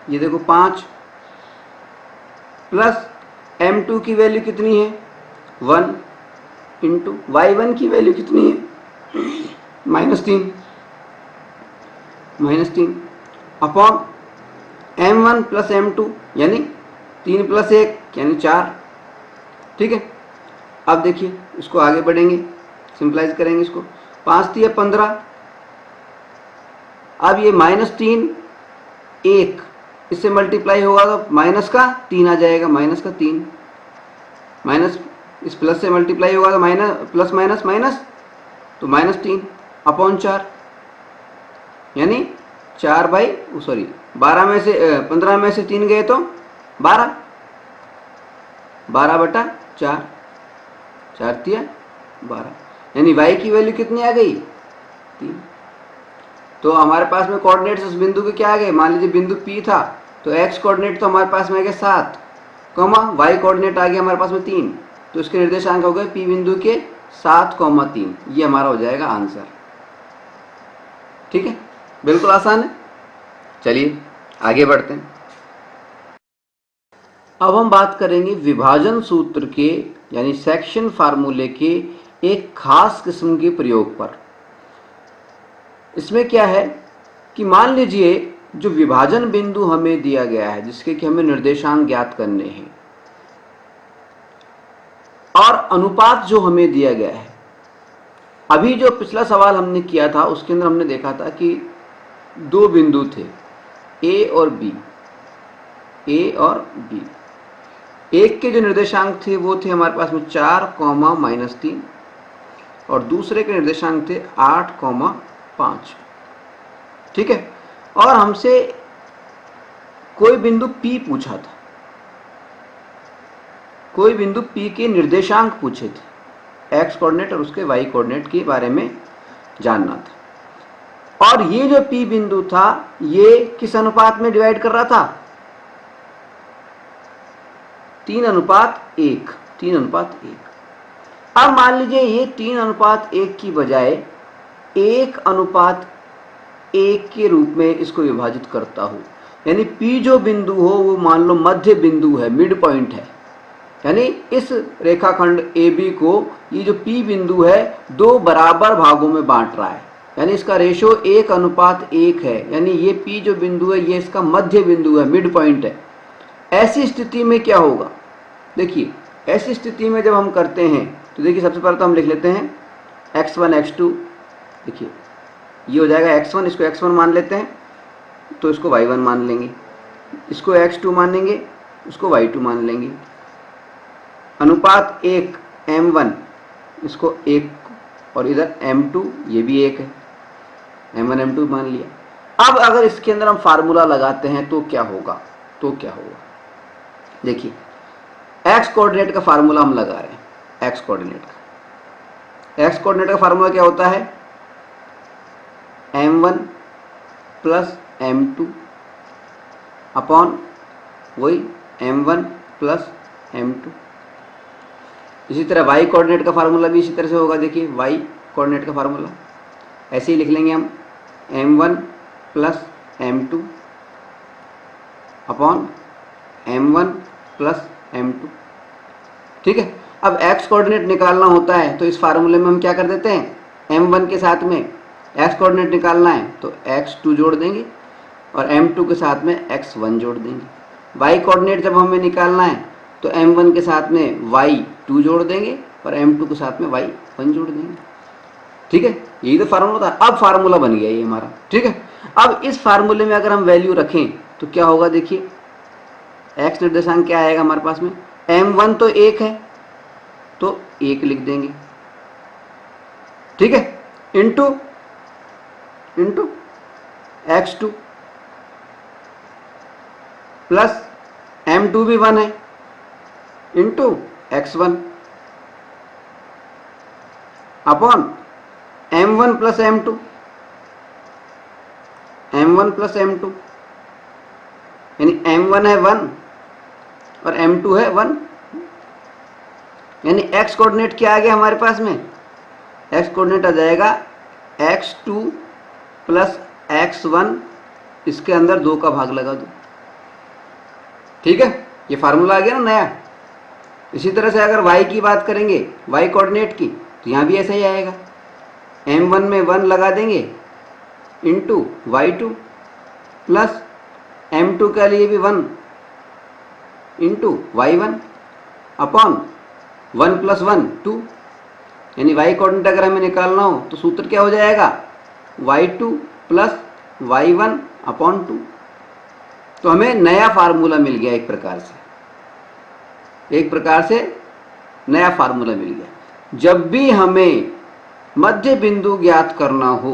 ये देखो 5, प्लस m2 की वैल्यू कितनी है 1, इंटू y1 की वैल्यू कितनी है -3 अपॉन m1 प्लस m2 यानी 3 + 1 यानी 4। ठीक है। अब देखिए इसको आगे बढ़ेंगे, सिंपलाइज करेंगे इसको, 5 × 3 = 15। अब ये -3 1 इससे मल्टीप्लाई होगा तो माइनस का 3 आ जाएगा, -3 माइनस इस प्लस से मल्टीप्लाई होगा तो माइनस प्लस माइनस माइनस तो -3 अपॉन 4 यानी 12 में से 15 में से 3 गए तो 12/4 4 × 12 यानी y की वैल्यू कितनी आ गई 3। तो हमारे पास में कोऑर्डिनेट्स उस बिंदु के क्या आ गए, मान लीजिए बिंदु P था तो x कोऑर्डिनेट तो हमारे पास में आ गया 7, y कोऑर्डिनेट आ गया हमारे पास में 3, तो इसके निर्देशांक हो गए P बिंदु के 7, 3। ये हमारा हो जाएगा आंसर। ठीक है, बिल्कुल आसान है। चलिए आगे बढ़ते हैं। अब हम बात करेंगे विभाजन सूत्र के यानी सेक्शन फार्मूले के एक खास किस्म के प्रयोग पर। इसमें क्या है कि मान लीजिए जो विभाजन बिंदु हमें दिया गया है जिसके कि हमें निर्देशांक ज्ञात करने हैं और अनुपात जो हमें दिया गया है। अभी जो पिछला सवाल हमने किया था उसके अंदर हमने देखा था कि दो बिंदु थे ए और बी, ए और बी। एक के जो निर्देशांक थे वो थे हमारे पास में 4, -3 और दूसरे के निर्देशांक थे 8, 5। ठीक है, और हमसे कोई बिंदु P पूछा था, कोई बिंदु P के निर्देशांक पूछे थे, x कोऑर्डिनेट और उसके y कोऑर्डिनेट के बारे में जानना था। और ये जो P बिंदु था ये किस अनुपात में डिवाइड कर रहा था? 3:1, 3:1। अब मान लीजिए ये 3:1 की बजाय 1:1 के रूप में इसको विभाजित करता हूं, यानी P जो बिंदु हो वो मान लो मध्य बिंदु है, मिड पॉइंट है, यानी इस रेखाखंड AB को ये जो P बिंदु है दो बराबर भागों में बांट रहा है, यानी इसका रेशो 1:1 है, यानी ये P जो बिंदु है ये इसका मध्य बिंदु है, मिड पॉइंट है। ऐसी स्थिति में क्या होगा? देखिए, ऐसी स्थिति में जब हम करते हैं तो देखिए सबसे पहले तो हम लिख लेते हैं x1 x2। देखिए ये हो जाएगा x1, इसको x1 मान लेते हैं तो इसको y1 मान लेंगे, इसको x2 मानेंगे, इसको y2 मान लेंगे। अनुपात 1 m1, इसको 1 और इधर m2 ये भी 1 है, m1 m2 मान लिया। अब अगर इसके अंदर हम फार्मूला लगाते हैं तो क्या होगा? देखिए x कोऑर्डिनेट का फार्मूला हम लगा रहे हैं, x कोऑर्डिनेट का फार्मूला क्या होता है? m1 प्लस m2 अपॉन वही m1 प्लस m2। इसी तरह y कोऑर्डिनेट का फार्मूला भी इसी तरह से होगा। देखिए y कोऑर्डिनेट का फार्मूला ऐसे ही लिख लेंगे हम, m1 plus m2 upon m1 plus m2। ठीक है, अब x कोऑर्डिनेट निकालना होता है तो इस फार्मूले में हम क्या कर देते हैं, m1 के साथ में x कोऑर्डिनेट निकालना है तो x2 जोड़ देंगे और m2 के साथ में x1 जोड़ देंगे। y कोऑर्डिनेट जब हमें निकालना है तो m1 के साथ में y2 जोड़ देंगे और m2 के साथ में y1 जोड़ देंगे। ठीक है, यही तो फार्मूला था। अब फार्मूला बन गया ये हमारा। ठीक है, अब इस फार्मूले में अगर हम वैल्यू रखें तो क्या होगा? देखिए x निर्देशांक क्या आएगा हमारे पास में, m1 तो 1 है तो 1 लिख देंगे। ठीक है, इंटू x2 प्लस m2 भी 1 है into x1 upon m1 plus m2, यानी m1 है 1 और m2 है 1, यानी x कोऑर्डिनेट क्या आ गया हमारे पास में? x कोऑर्डिनेट आ जाएगा x2 प्लस x1, इसके अंदर 2 का भाग लगा दो। ठीक है, ये फार्मूला आ गया ना नया। इसी तरह से अगर y की बात करेंगे, y कोऑर्डिनेट की, तो यहाँ भी ऐसा ही आएगा, m1 में 1 लगा देंगे इंटू y2 प्लस m2 के लिए भी 1 इंटू y1 अपॉन 1 प्लस 1 2, यानी y कोऑर्डिनेट अगर हमें निकालना हो तो सूत्र क्या हो जाएगा, y2 प्लस y1 अपॉन 2। तो हमें नया फार्मूला मिल गया, एक प्रकार से नया फार्मूला मिल गया। जब भी हमें मध्य बिंदु ज्ञात करना हो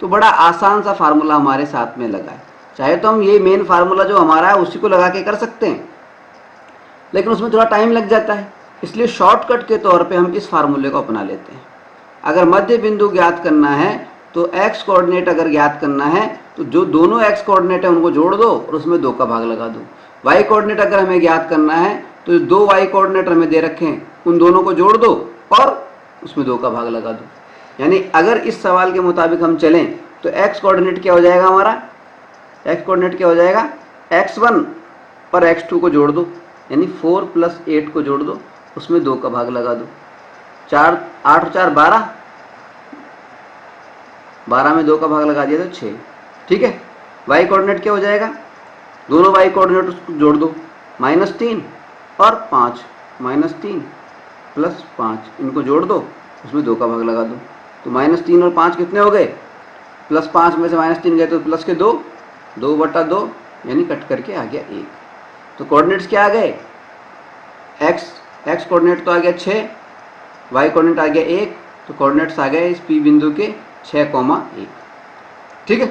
तो बड़ा आसान सा फार्मूला हमारे साथ में लगा है। चाहे तो हम ये मेन फार्मूला जो हमारा है उसी को लगा के कर सकते हैं, लेकिन उसमें थोड़ा टाइम लग जाता है, इसलिए शॉर्टकट के तौर पे हम इस फार्मूले को अपना लेते हैं। अगर मध्य बिंदु ज्ञात करना है तो x कोऑर्डिनेट अगर ज्ञात करना है तो जो दोनों x कोऑर्डिनेट है उनको जोड़ दो और उसमें 2 का भाग लगा दो। y कोऑर्डिनेट अगर हमें ज्ञात करना है तो 2 y कोऑर्डिनेट हमें दे रखे हैं, उन दोनों को जोड़ दो और उसमें 2 का भाग लगा दो। यानी अगर इस सवाल के मुताबिक हम चलें तो x कोऑर्डिनेट क्या हो जाएगा हमारा, x कोऑर्डिनेट क्या हो जाएगा, x1 और x2 को जोड़ दो, यानी 4 प्लस 8 को जोड़ दो, उसमें 2 का भाग लगा दो। 4 8 और 4 12, 12 में 2 का भाग लगा दिया तो 6। ठीक है, y कोऑर्डिनेट क्या हो जाएगा, दोनों y कोऑर्डिनेट उसको जोड़ दो, -3 और 5, -3 प्लस 5 इनको जोड़ दो, उसमें 2 का भाग लगा दो, तो -3 और 5 कितने हो गए, +5 में से -3 गए तो प्लस के 2, 2/2 यानी कट करके आ गया 1। तो कोऑर्डिनेट्स क्या आ गए, एक्स कोऑर्डिनेट तो आ गया 6, वाई कोऑर्डिनेट आ गया 1, तो कोऑर्डिनेट्स आ गए इस पी बिंदु के 6,1। ठीक है,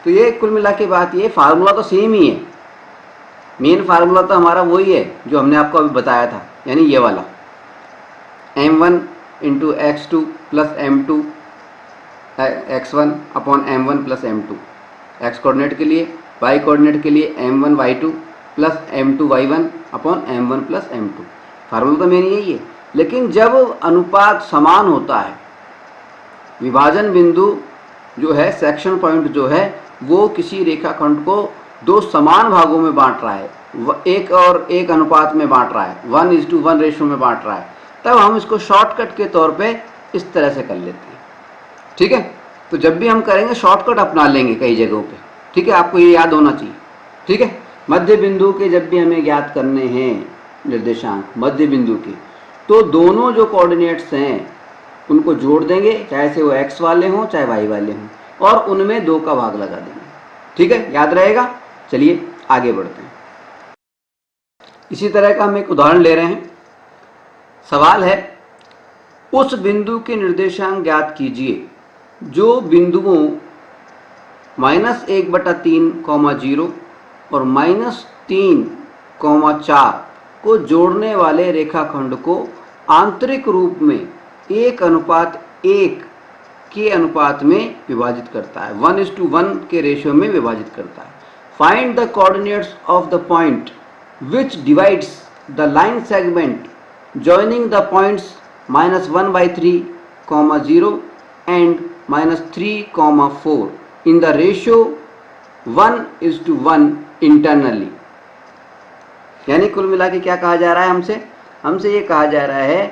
तो ये कुल मिला के बात, ये फार्मूला तो सेम ही है, मेन फार्मूला तो हमारा वही है जो हमने आपको अभी बताया था, यानी ये वाला m1 into x2 plus m2 x1 upon m1 plus m2, x coordinate के लिए, y कोऑर्डिनेट के लिए m1 y2 plus m2 y1 upon m1 plus m2। Formula तो मेन यही है, लेकिन जब अनुपात समान होता है, विभाजन बिंदु जो है, सेक्शन पॉइंट जो है, वो किसी रेखाखंड को दो समान भागों में बांट रहा है, एक और एक अनुपात में बांट रहा है, 1:1 रेशो में बांट रहा है, तब हम इसको शॉर्टकट के तौर पे इस तरह से कर लेते हैं। ठीक है, तो जब भी हम करेंगे शॉर्टकट अपना लेंगे कई जगहों पे। ठीक है, आपको ये याद होना चाहिए। ठीक है, मध्य बिंदु के जब भी हमें ज्ञात करने हैं निर्देशांक मध्य बिंदु के, तो दोनों जो कोऑर्डिनेट्स हैं उनको जोड़ देंगे, चाहे से वो x वाले हों चाहे y वाले हों, और उनमें 2 का भाग लगा देंगे। ठीक है, याद रहेगा। चलिए आगे बढ़ते हैं। इसी तरह का हम एक उदाहरण ले रहे हैं। सवाल है, उस बिंदु के निर्देशांक ज्ञात कीजिए जो बिंदुओं -1/3, 0 और -3, 4 को जोड़ने वाले रेखाखंड को आंतरिक रूप में 1:1 के अनुपात में विभाजित करता है, 1:1 के रेशियो में विभाजित करता है। Find the coordinates of the point which divides the line segment joining the points -1/3, 0 and -3, 4 in the ratio 1:1 internally। यानी कुल मिला के क्या कहा जा रहा है हमसे ये कहा जा रहा है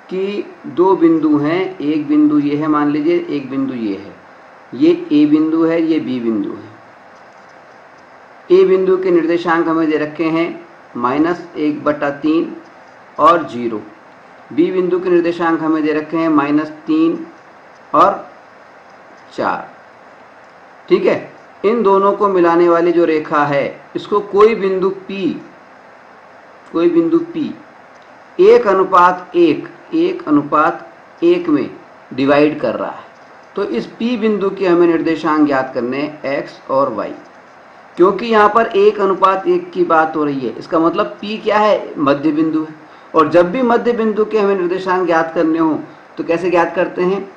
कि दो बिंदु हैं, एक बिंदु ये है, मान लीजिए एक बिंदु ये है, ये ए बिंदु है, ये बी बिंदु है। ए बिंदु के निर्देशांक हमें दे रखे हैं -1/3 और 0। बी बिंदु के निर्देशांक हमें दे रखे हैं -3 और 4। ठीक है, इन दोनों को मिलाने वाली जो रेखा है, इसको कोई बिंदु P 1:1 में डिवाइड कर रहा है। तो इस P बिंदु के हमें निर्देशांक ज्ञात करने हैं x और y। क्योंकि यहाँ पर 1:1 की बात हो रही है, इसका मतलब P क्या है, मध्य बिंदु है। और जब भी मध्य बिंदु के हमें निर्देशांक ज्ञात करने हो तो कैसे ज्ञात करते हैं,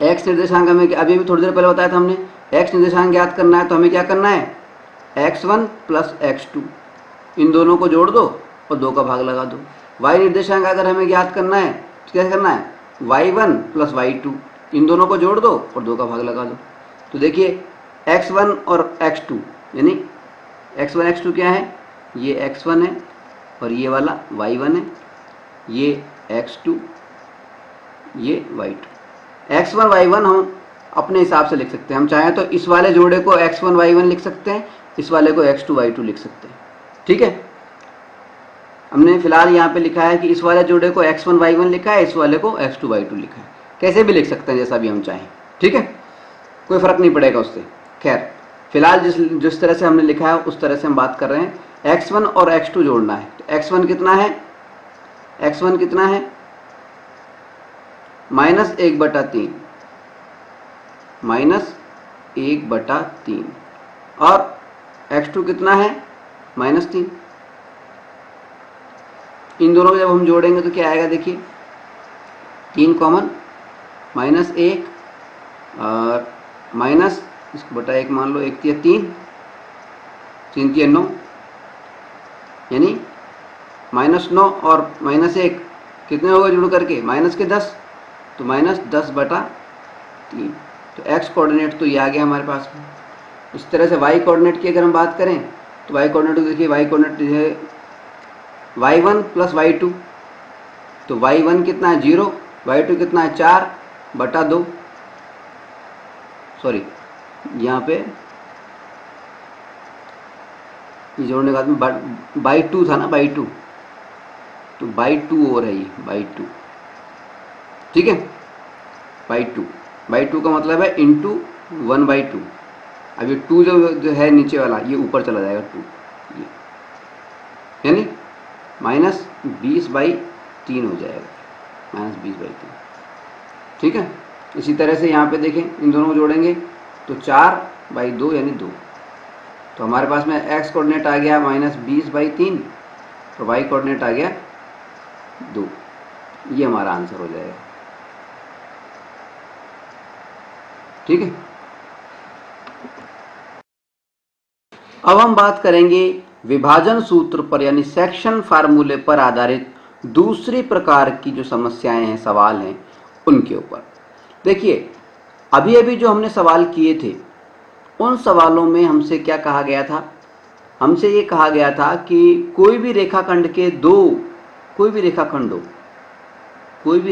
x निर्देशांक हमें अभी भी थोड़ी देर पहले बताया था हमने, x निर्देशांक ज्ञात करना है तो हमें क्या करना है, x1 प्लस x2, इन दोनों को जोड़ दो और 2 का भाग लगा दो। y निर्देशांक अगर हमें ज्ञात करना है तो क्या करना है, y1 प्लस y2, इन दोनों को जोड़ दो और 2 का भाग लगा दो। तो देखिए x1 और x2, यानी x1 x2 क्या है, ये x1 है और ये वाला y1 है, ये x2, ये y2। x1 y1 हम अपने हिसाब से लिख सकते हैं, हम चाहें तो इस वाले जोड़े को x1 y1 लिख सकते हैं, इस वाले को x2 y2 लिख सकते हैं। ठीक है, हमने फिलहाल यहाँ पे लिखा है कि इस वाले जोड़े को x1 y1 लिखा है, इस वाले को x2 y2 लिखा है। कैसे भी लिख सकते हैं, जैसा भी हम चाहें। ठीक है, कोई फ़र्क नहीं पड़ेगा उससे। खैर, फिलहाल जिस तरह से हमने लिखा है उस तरह से हम बात कर रहे हैं। x1 और x2 जोड़ना है, तो x1 कितना है, x1 कितना है -1/3, -1/3, और x2 कितना है -3। इन दोनों को जब हम जोड़ेंगे तो क्या आएगा, देखिए 3 कॉमन, -1 और माइनस इसको बटा 1 मान लो, 1 3 3, 3 3 9, यानी -9 और -1 कितने हो गए जुड़ करके, माइनस के 10, तो -10/3। तो x कोऑर्डिनेट तो ये आ गया हमारे पास में। इस तरह से y कोऑर्डिनेट की अगर हम बात करें तो y कोऑर्डिनेट देखिए, y कोऑर्डिनेट है y1 प्लस y2, तो y1 कितना है 0, y2 कितना है 4/2, सॉरी यहाँ पे ये जोड़ने के बाद में बाई 2 था ना, बाई 2, तो बाई 2 हो रही है, बाई 2। ठीक है, बाई 2 का मतलब है इंटू 1/2। अब ये 2 जो है नीचे वाला ये ऊपर चला जाएगा 2, ये यानी -20/3 हो जाएगा, -20/3। ठीक है। इसी तरह से यहाँ पे देखें, इन दोनों को जोड़ेंगे तो 4/2 यानी 2। तो हमारे पास में x कोऑर्डिनेट आ गया -20/3 और y कोऑर्डिनेट आ गया 2। ये हमारा आंसर हो जाएगा। ठीक है। अब हम बात करेंगे विभाजन सूत्र पर यानी सेक्शन फार्मूले पर आधारित दूसरी प्रकार की जो समस्याएं हैं, सवाल हैं, उनके ऊपर। देखिए, अभी अभी जो हमने सवाल किए थे उन सवालों में हमसे क्या कहा गया था? हमसे ये कहा गया था कि कोई भी रेखाखंड के कोई भी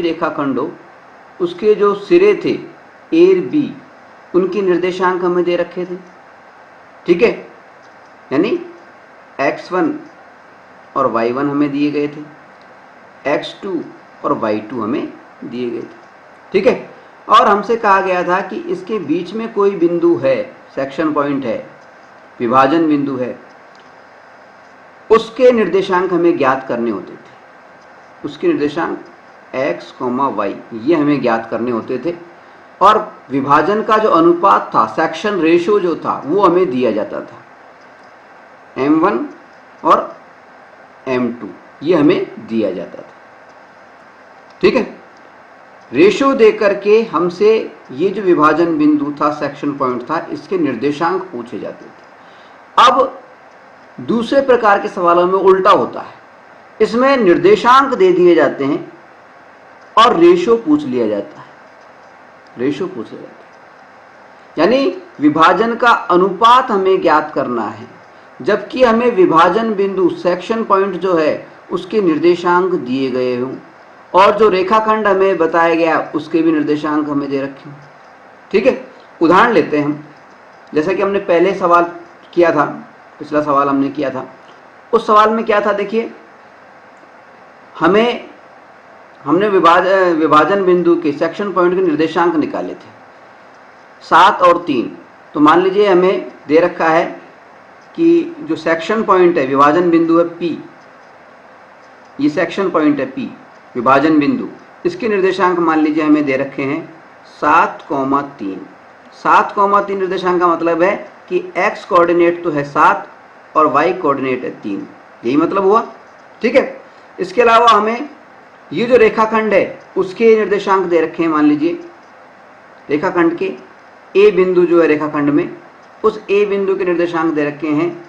रेखाखंड हो उसके जो सिरे थे ए और बी, उनकी निर्देशांक हमें दे रखे थे। ठीक है, यानी x1 और y1 हमें दिए गए थे, x2 और y2 हमें दिए गए थे। ठीक है। और हमसे कहा गया था कि इसके बीच में कोई बिंदु है, सेक्शन पॉइंट है, विभाजन बिंदु है, उसके निर्देशांक हमें ज्ञात करने होते थे। उसके निर्देशांक x, y ये हमें ज्ञात करने होते थे और विभाजन का जो अनुपात था, सेक्शन रेशो जो था, वो हमें दिया जाता था। m1 और m2 ये हमें दिया जाता था। ठीक है। रेशो देकर के हमसे ये जो विभाजन बिंदु था, सेक्शन पॉइंट था, इसके निर्देशांक पूछे जाते थे। अब दूसरे प्रकार के सवालों में उल्टा होता है, इसमें निर्देशांक दे दिए जाते हैं और रेशो पूछ लिया जाता है। रेशो पूछ लिया जाता है यानी विभाजन का अनुपात हमें ज्ञात करना है, जबकि हमें विभाजन बिंदु, सेक्शन पॉइंट जो है, उसके निर्देशांक दिए गए हों और जो रेखाखंड हमें बताया गया उसके भी निर्देशांक हमें दे रखे हों। ठीक है। उदाहरण लेते हैं हम, जैसा कि हमने पहले सवाल किया था, पिछला सवाल हमने किया था। उस सवाल में क्या था? देखिए, हमने विभाजन बिंदु के, सेक्शन पॉइंट के निर्देशांक निकाले थे 7 और 3। तो मान लीजिए हमें दे रखा है कि जो सेक्शन पॉइंट है, विभाजन बिंदु है P, ये सेक्शन पॉइंट है P, विभाजन बिंदु, इसके निर्देशांक मान लीजिए हमें दे रखे हैं 7,3। 7,3 निर्देशांक का मतलब है कि x कोऑर्डिनेट तो है 7 और y कोऑर्डिनेट है 3, यही मतलब हुआ। ठीक है। इसके अलावा हमें ये जो रेखाखंड है उसके निर्देशांक दे रखे हैं। मान लीजिए रेखाखंड के a बिंदु जो है रेखाखंड में, उस a बिंदु के निर्देशांक दे रखे हैं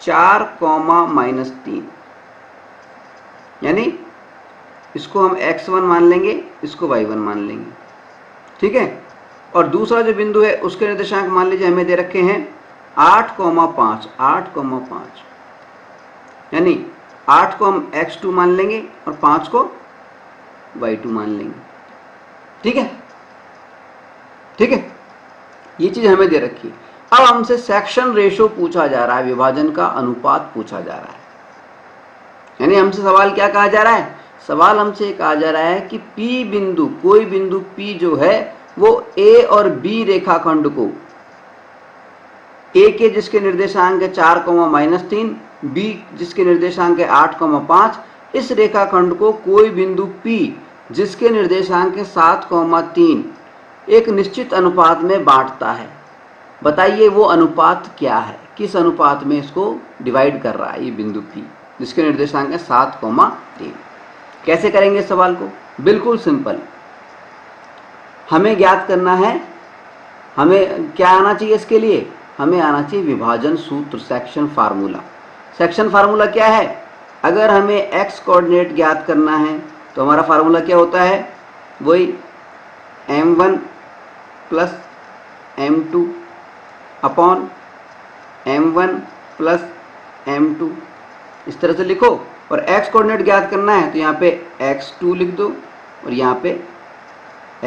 4,-3, यानी इसको हम x1 मान लेंगे, इसको y1 मान लेंगे। ठीक है। और दूसरा जो बिंदु है उसके निर्देशांक मान लीजिए हमें दे रखे हैं 8,5, 8,5, यानी 8 को हम x2 मान लेंगे और 5 को y2 मान लेंगे। ठीक है। ठीक है, ये चीज हमें दे रखी है। अब हमसे सेक्शन रेशो पूछा जा रहा है, विभाजन का अनुपात पूछा जा रहा है। यानी हमसे सवाल क्या कहा जा रहा है? सवाल हमसे कहा जा रहा है कि P बिंदु, कोई बिंदु P जो है वो A और B रेखाखंड को, A के जिसके निर्देशांक है 4,-3, B जिसके निर्देशांक है 8,5, इस रेखाखंड को कोई बिंदु P जिसके निर्देशांक है 7,3 एक निश्चित अनुपात में बांटता है। बताइए वो अनुपात क्या है? किस अनुपात में इसको डिवाइड कर रहा है ये बिंदु P जिसके निर्देशांक है 7,3? कैसे करेंगे इस सवाल को? बिल्कुल सिंपल, हमें ज्ञात करना है, हमें क्या आना चाहिए इसके लिए? हमें आना चाहिए विभाजन सूत्र, सेक्शन फार्मूला। सेक्शन फार्मूला क्या है? अगर हमें x कोऑर्डिनेट ज्ञात करना है तो हमारा फार्मूला क्या होता है? वही m1 plus m2 upon m1 plus m2, इस तरह से लिखो। और x कोऑर्डिनेट ज्ञात करना है तो यहाँ पे x2 लिख दो और यहाँ पे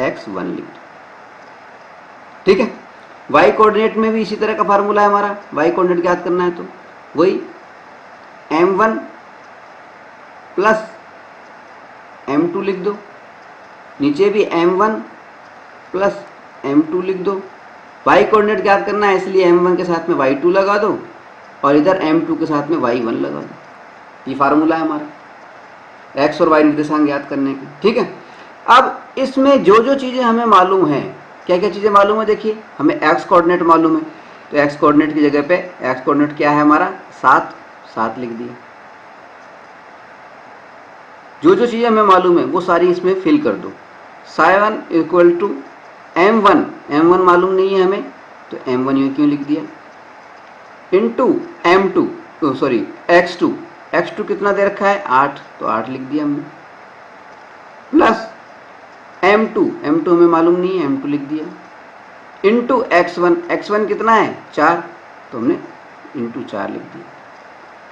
x1 लिख दो। ठीक है। y कोऑर्डिनेट में भी इसी तरह का फार्मूला है हमारा, y कोऑर्डिनेट ज्ञात करना है तो वही m1 प्लस m2 लिख दो, नीचे भी m1 प्लस m2 लिख दो वाई कोऑर्डिनेट ज्ञात करना है, इसलिए m1 के साथ में y2 लगा दो और इधर m2 के साथ में y1 लगा दो। ये फार्मूला है हमारा x और y निर्देशांक ज्ञात करने का। ठीक है, अब इसमें जो जो चीज़ें हमें मालूम है, क्या क्या चीज़ें मालूम है, देखिए हमें x कोऑर्डिनेट मालूम है, तो x कोऑर्डिनेट की जगह पे x कोऑर्डिनेट क्या है हमारा 7, 7 लिख दिया। जो जो चीज़ें हमें मालूम है वो सारी इसमें फिल कर दो। 7 इक्वल टू m1, m1 मालूम नहीं है हमें, तो m1 यूँ क्यों लिख दिया, into m2 sorry x2, x2 कितना दे रखा है 8, तो 8 लिख दिया हमने, प्लस m2, m2 हमें मालूम नहीं है, m2 लिख दिया, इंटू x1, x1 कितना है 4, तो हमने इंटू 4 लिख दिया,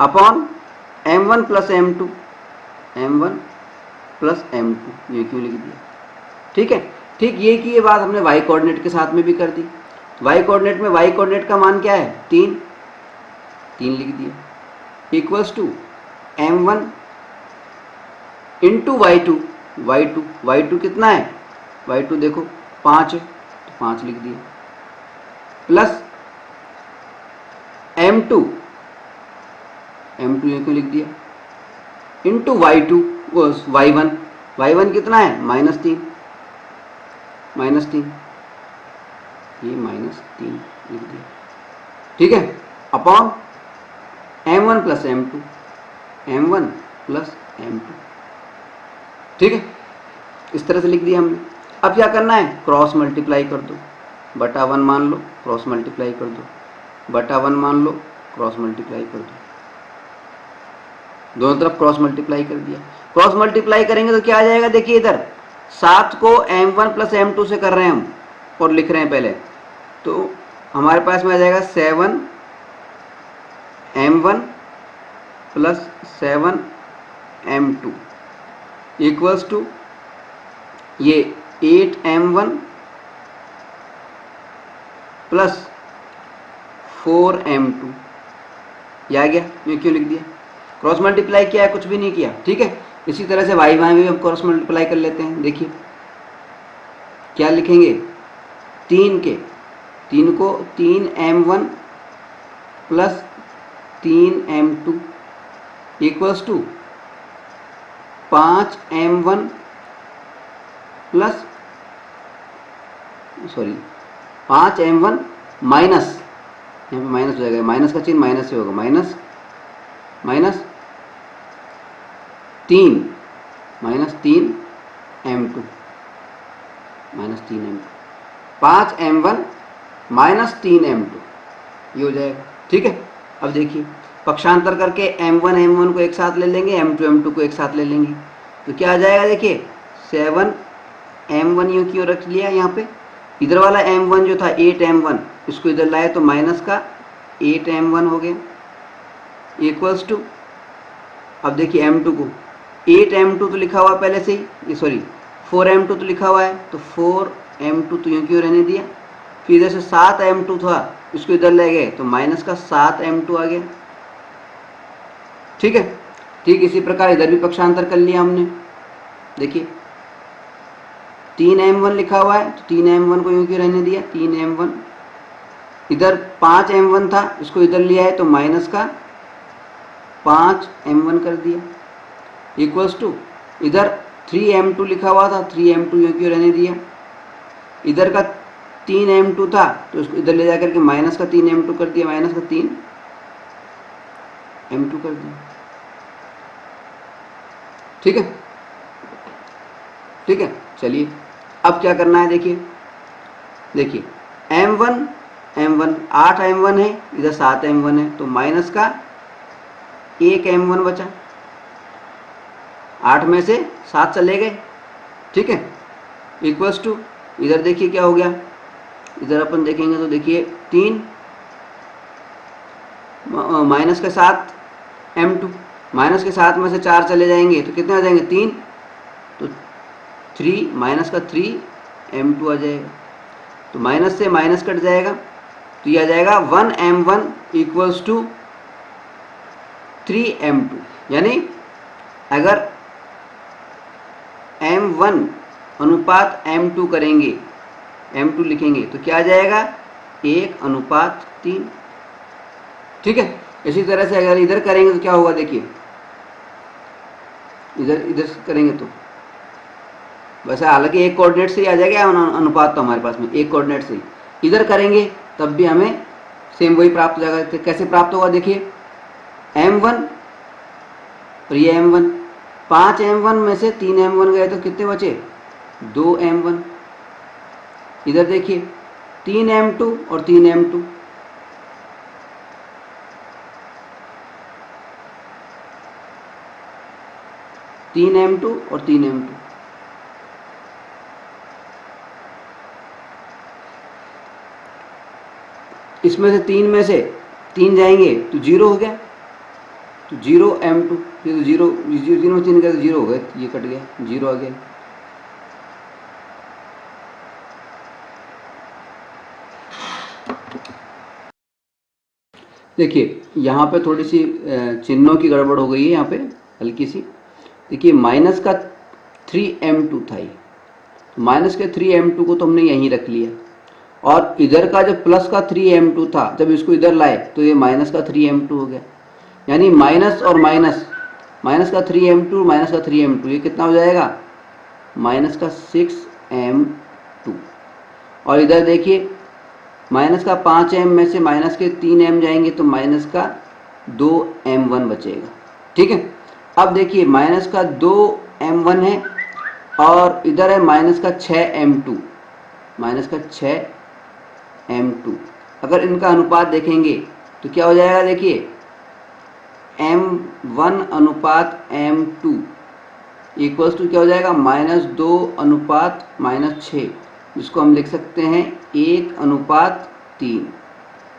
upon m1 plus m2, m1 plus m2 ये क्यों लिख दिया। ठीक है, ठीक ये की ये बात हमने y कोऑर्डिनेट के साथ में भी कर दी। y कोऑर्डिनेट में y कोऑर्डिनेट का मान क्या है 3, 3 लिख दिया, equals to m1 into y2, y2 कितना है, y2 देखो 5 है, तो 5 लिख दिया, प्लस m2 ये क्यों लिख दिया, इंटू y2 y1 कितना है -3, ये -3 लिख दिया। ठीक है, अपॉन m1 प्लस m2, ठीक है, इस तरह से लिख दिया हमने। अब क्या करना है, क्रॉस मल्टीप्लाई कर दो, बटा 1 मान लो, क्रॉस मल्टीप्लाई कर दो, बटा 1 मान लो, क्रॉस मल्टीप्लाई कर दो, दोनों तरफ क्रॉस मल्टीप्लाई कर दिया। क्रॉस मल्टीप्लाई करेंगे तो क्या आ जाएगा, देखिए इधर 7 को m1 प्लस m2 से कर रहे हैं हम और लिख रहे हैं पहले, तो हमारे पास में आ जाएगा 7 m1 plus 7 m2 equals to ये 8 m1 प्लस 4 m2, ये आ गया। ये क्यों लिख दिया, क्रॉस मल्टीप्लाई किया है, कुछ भी नहीं किया। ठीक है, इसी तरह से वाई वाई भी हम क्रॉस मल्टीप्लाई कर लेते हैं। देखिए क्या लिखेंगे, 3 को 3 m1 plus 3 m2 equals to 5 m1 plus 5 m1 minus, यहाँ पे माइनस हो जाएगा, माइनस का चिन्ह माइनस से होगा, minus 3 m2 5 m1 minus 3 m2 ये हो जाएगा। ठीक है, अब देखिए पक्षांतर करके m1 को एक साथ ले लेंगे, m2 को एक साथ ले लेंगे, तो क्या आ जाएगा, देखिए 7 m1 यूँ क्यों रख लिया, यहाँ पे इधर वाला m1 जो था 8 m1, इसको इधर लाए तो माइनस का 8 m1 हो गया, इक्वल्स टू, अब देखिए m2 को 8 m2 तो लिखा हुआ पहले से ही, 4 m2 तो लिखा हुआ है, तो 4 m2 तो यूँ क्यों रहने दिया, फिर इधर से 7 m2 था, इसको इधर ले गए तो माइनस का 7 m2 आ गया। ठीक है, ठीक इसी प्रकार इधर भी पक्षांतर कर लिया हमने। देखिए 3 m1 लिखा हुआ है, तो 3 m1 को यूँ क्यों रहने दिया, 3 m1, इधर 5 m1 था, इसको इधर लिया है तो माइनस का 5 m1 कर दिया, इक्वल्स टू इधर 3 m2 लिखा हुआ था, 3 m2 यूँ क्यों रहने दिया, इधर का 3 m2 था तो इसको इधर ले जाकर के माइनस का 3 m2 कर दिया, माइनस का 3 m2 कर दिया। ठीक है, ठीक है, चलिए अब क्या करना है, देखिए m1 8 m1 है, इधर 7 m1 है, तो माइनस का 1 m1 बचा, 8 में से 7 चले गए। ठीक है, इक्वल्स टू इधर देखिए क्या हो गया, इधर अपन देखेंगे तो देखिए 3 माइनस के 7 m2, माइनस के 7 में से 4 चले जाएंगे तो कितने आ जाएंगे 3, तो 3 माइनस का 3 m2 आ जाएगा, तो माइनस से माइनस कट जाएगा, तो ये आ जाएगा 1 m1 इक्वल्स टू 3 m2, यानी अगर m1 अनुपात m2 करेंगे, m2 लिखेंगे तो क्या आ जाएगा 1:3। ठीक है, इसी तरह से अगर इधर करेंगे तो क्या होगा, देखिए इधर करेंगे तो वैसे हालांकि एक कोऑर्डिनेट से ही आ जाएगा अनुपात, तो हमारे पास में एक कोऑर्डिनेट से ही इधर करेंगे तब भी हमें सेम वही प्राप्त हो जाएगा। कैसे प्राप्त होगा, देखिए m1 और ये m1, 5 m1 में से 3 m1 गए तो कितने बचे, 2 m1। इधर देखिए 3 m2 और 3 m2, तीन m2 और 3 m2। इसमें से 3 में से 3 जाएंगे तो 0 हो गया, तो 0 m2, ये तो 0 में 3 गए तो 0 हो गए, ये कट गया, 0 आ गया। देखिए यहाँ पे थोड़ी सी चिन्हों की गड़बड़ हो गई है, यहाँ पे हल्की सी। देखिए माइनस का 3m2 था ये, माइनस के 3m2 को तो हमने यहीं रख लिया, और इधर का जब प्लस का 3m2 था, जब इसको इधर लाए तो ये माइनस का 3m2 हो गया। यानी माइनस और माइनस, माइनस का 3m2 माइनस का 3m2, ये कितना हो जाएगा, माइनस का 6m2। और इधर देखिए माइनस का 5m में से माइनस के 3m जाएंगे तो माइनस का 2m1 बचेगा। ठीक है, अब देखिए माइनस का 2m1 है और इधर है माइनस का 6m2, माइनस का 6m2। अगर इनका अनुपात देखेंगे तो क्या हो जाएगा, देखिए m1 अनुपात m2 इक्वल्स टू क्या हो जाएगा, -2:-6, जिसको हम लिख सकते हैं 1:3।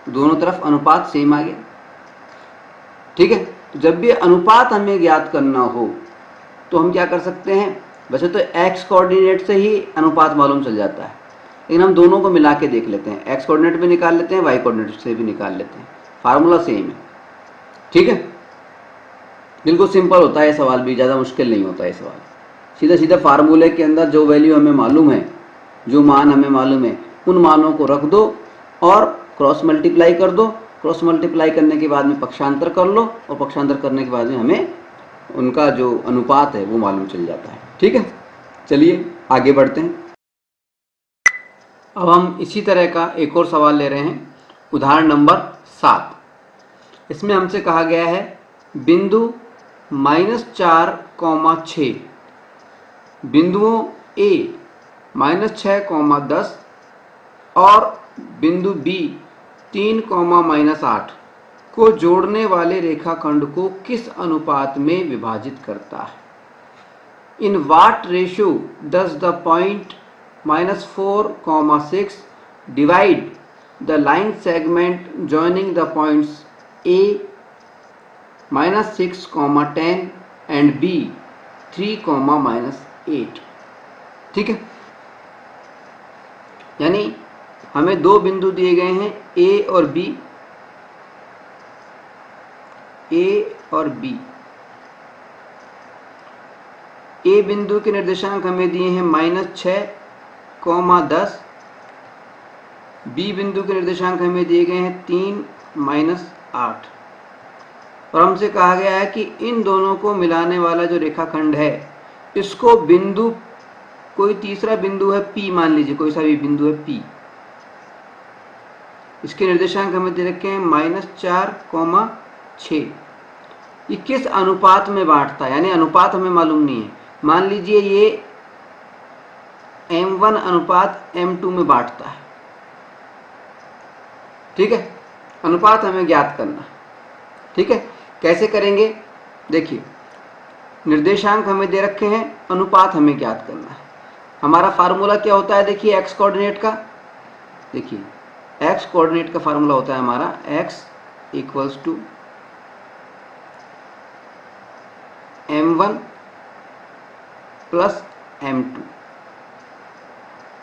दोनों तरफ अनुपात सेम आ गया। ठीक है, तो जब भी अनुपात हमें ज्ञात करना हो तो हम क्या कर सकते हैं, वैसे तो x कोऑर्डिनेट से ही अनुपात मालूम चल जाता है, लेकिन हम दोनों को मिला के देख लेते हैं, x कोऑर्डिनेट भी निकाल लेते हैं, y कोऑर्डिनेट से भी निकाल लेते हैं, फार्मूला सेम है। ठीक है, बिल्कुल सिंपल होता है सवाल भी, ज़्यादा मुश्किल नहीं होता है सवाल। सीधा सीधा फार्मूले के अंदर जो वैल्यू हमें मालूम है, जो मान हमें मालूम है, उन मानों को रख दो और क्रॉस मल्टीप्लाई कर दो। क्रॉस मल्टीप्लाई करने के बाद में पक्षांतर कर लो, और पक्षांतर करने के बाद में हमें उनका जो अनुपात है वो मालूम चल जाता है। ठीक है, चलिए आगे बढ़ते हैं। अब हम इसी तरह का एक और सवाल ले रहे हैं, उदाहरण नंबर 7। इसमें हमसे कहा गया है बिंदु -4,6 बिंदुओं A -6,10 और बिंदु B 3,-8 को जोड़ने वाले रेखाखंड को किस अनुपात में विभाजित करता है? In what ratio does the point -4,6 divide the line segment joining the points A -6,10 and B 3,-8। ठीक है, यानी हमें दो बिंदु दिए गए हैं A और B, A और B। A बिंदु के निर्देशांक हमें दिए हैं -6,10, B बिंदु के निर्देशांक हमें दिए गए हैं 3-8, और हमसे कहा गया है कि इन दोनों को मिलाने वाला जो रेखाखंड है, इसको बिंदु, कोई तीसरा बिंदु है P, मान लीजिए कोई सा भी बिंदु है P, इसके निर्देशांक हमें दे रखे हैं -4,6। ये किस अनुपात में बांटता है, यानी अनुपात हमें मालूम नहीं है। मान लीजिए ये m1 अनुपात m2 में बांटता है। ठीक है, अनुपात हमें ज्ञात करना है। ठीक है, कैसे करेंगे, देखिए निर्देशांक हमें दे रखे हैं, अनुपात हमें ज्ञात करना है। हमारा फार्मूला क्या होता है, देखिए x कोऑर्डिनेट का, देखिए x कोऑर्डिनेट का फार्मूला होता है हमारा x equals to m1 plus m2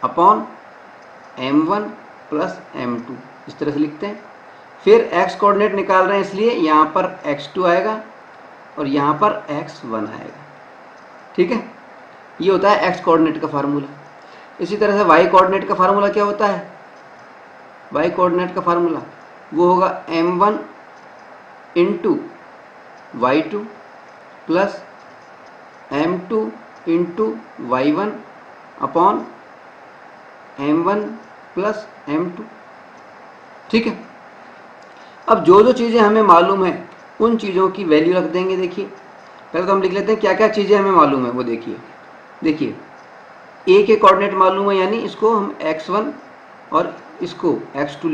upon m1 plus m2, इस तरह से लिखते हैं। फिर x कोऑर्डिनेट निकाल रहे हैं, इसलिए यहाँ पर x2 आएगा और यहाँ पर x1 आएगा। ठीक है, ये होता है x कोऑर्डिनेट का फार्मूला। इसी तरह से y कोऑर्डिनेट का फार्मूला क्या होता है, वाई कोऑर्डिनेट का फार्मूला वो होगा m1 into y2 plus m2 into y1 upon m1 plus m2। ठीक है, अब जो जो चीज़ें हमें मालूम है उन चीज़ों की वैल्यू रख देंगे। देखिए पहले तो हम लिख लेते हैं क्या क्या चीज़ें हमें मालूम है वो। देखिए a के कोऑर्डिनेट मालूम है, यानी इसको हम x1 और इसको x2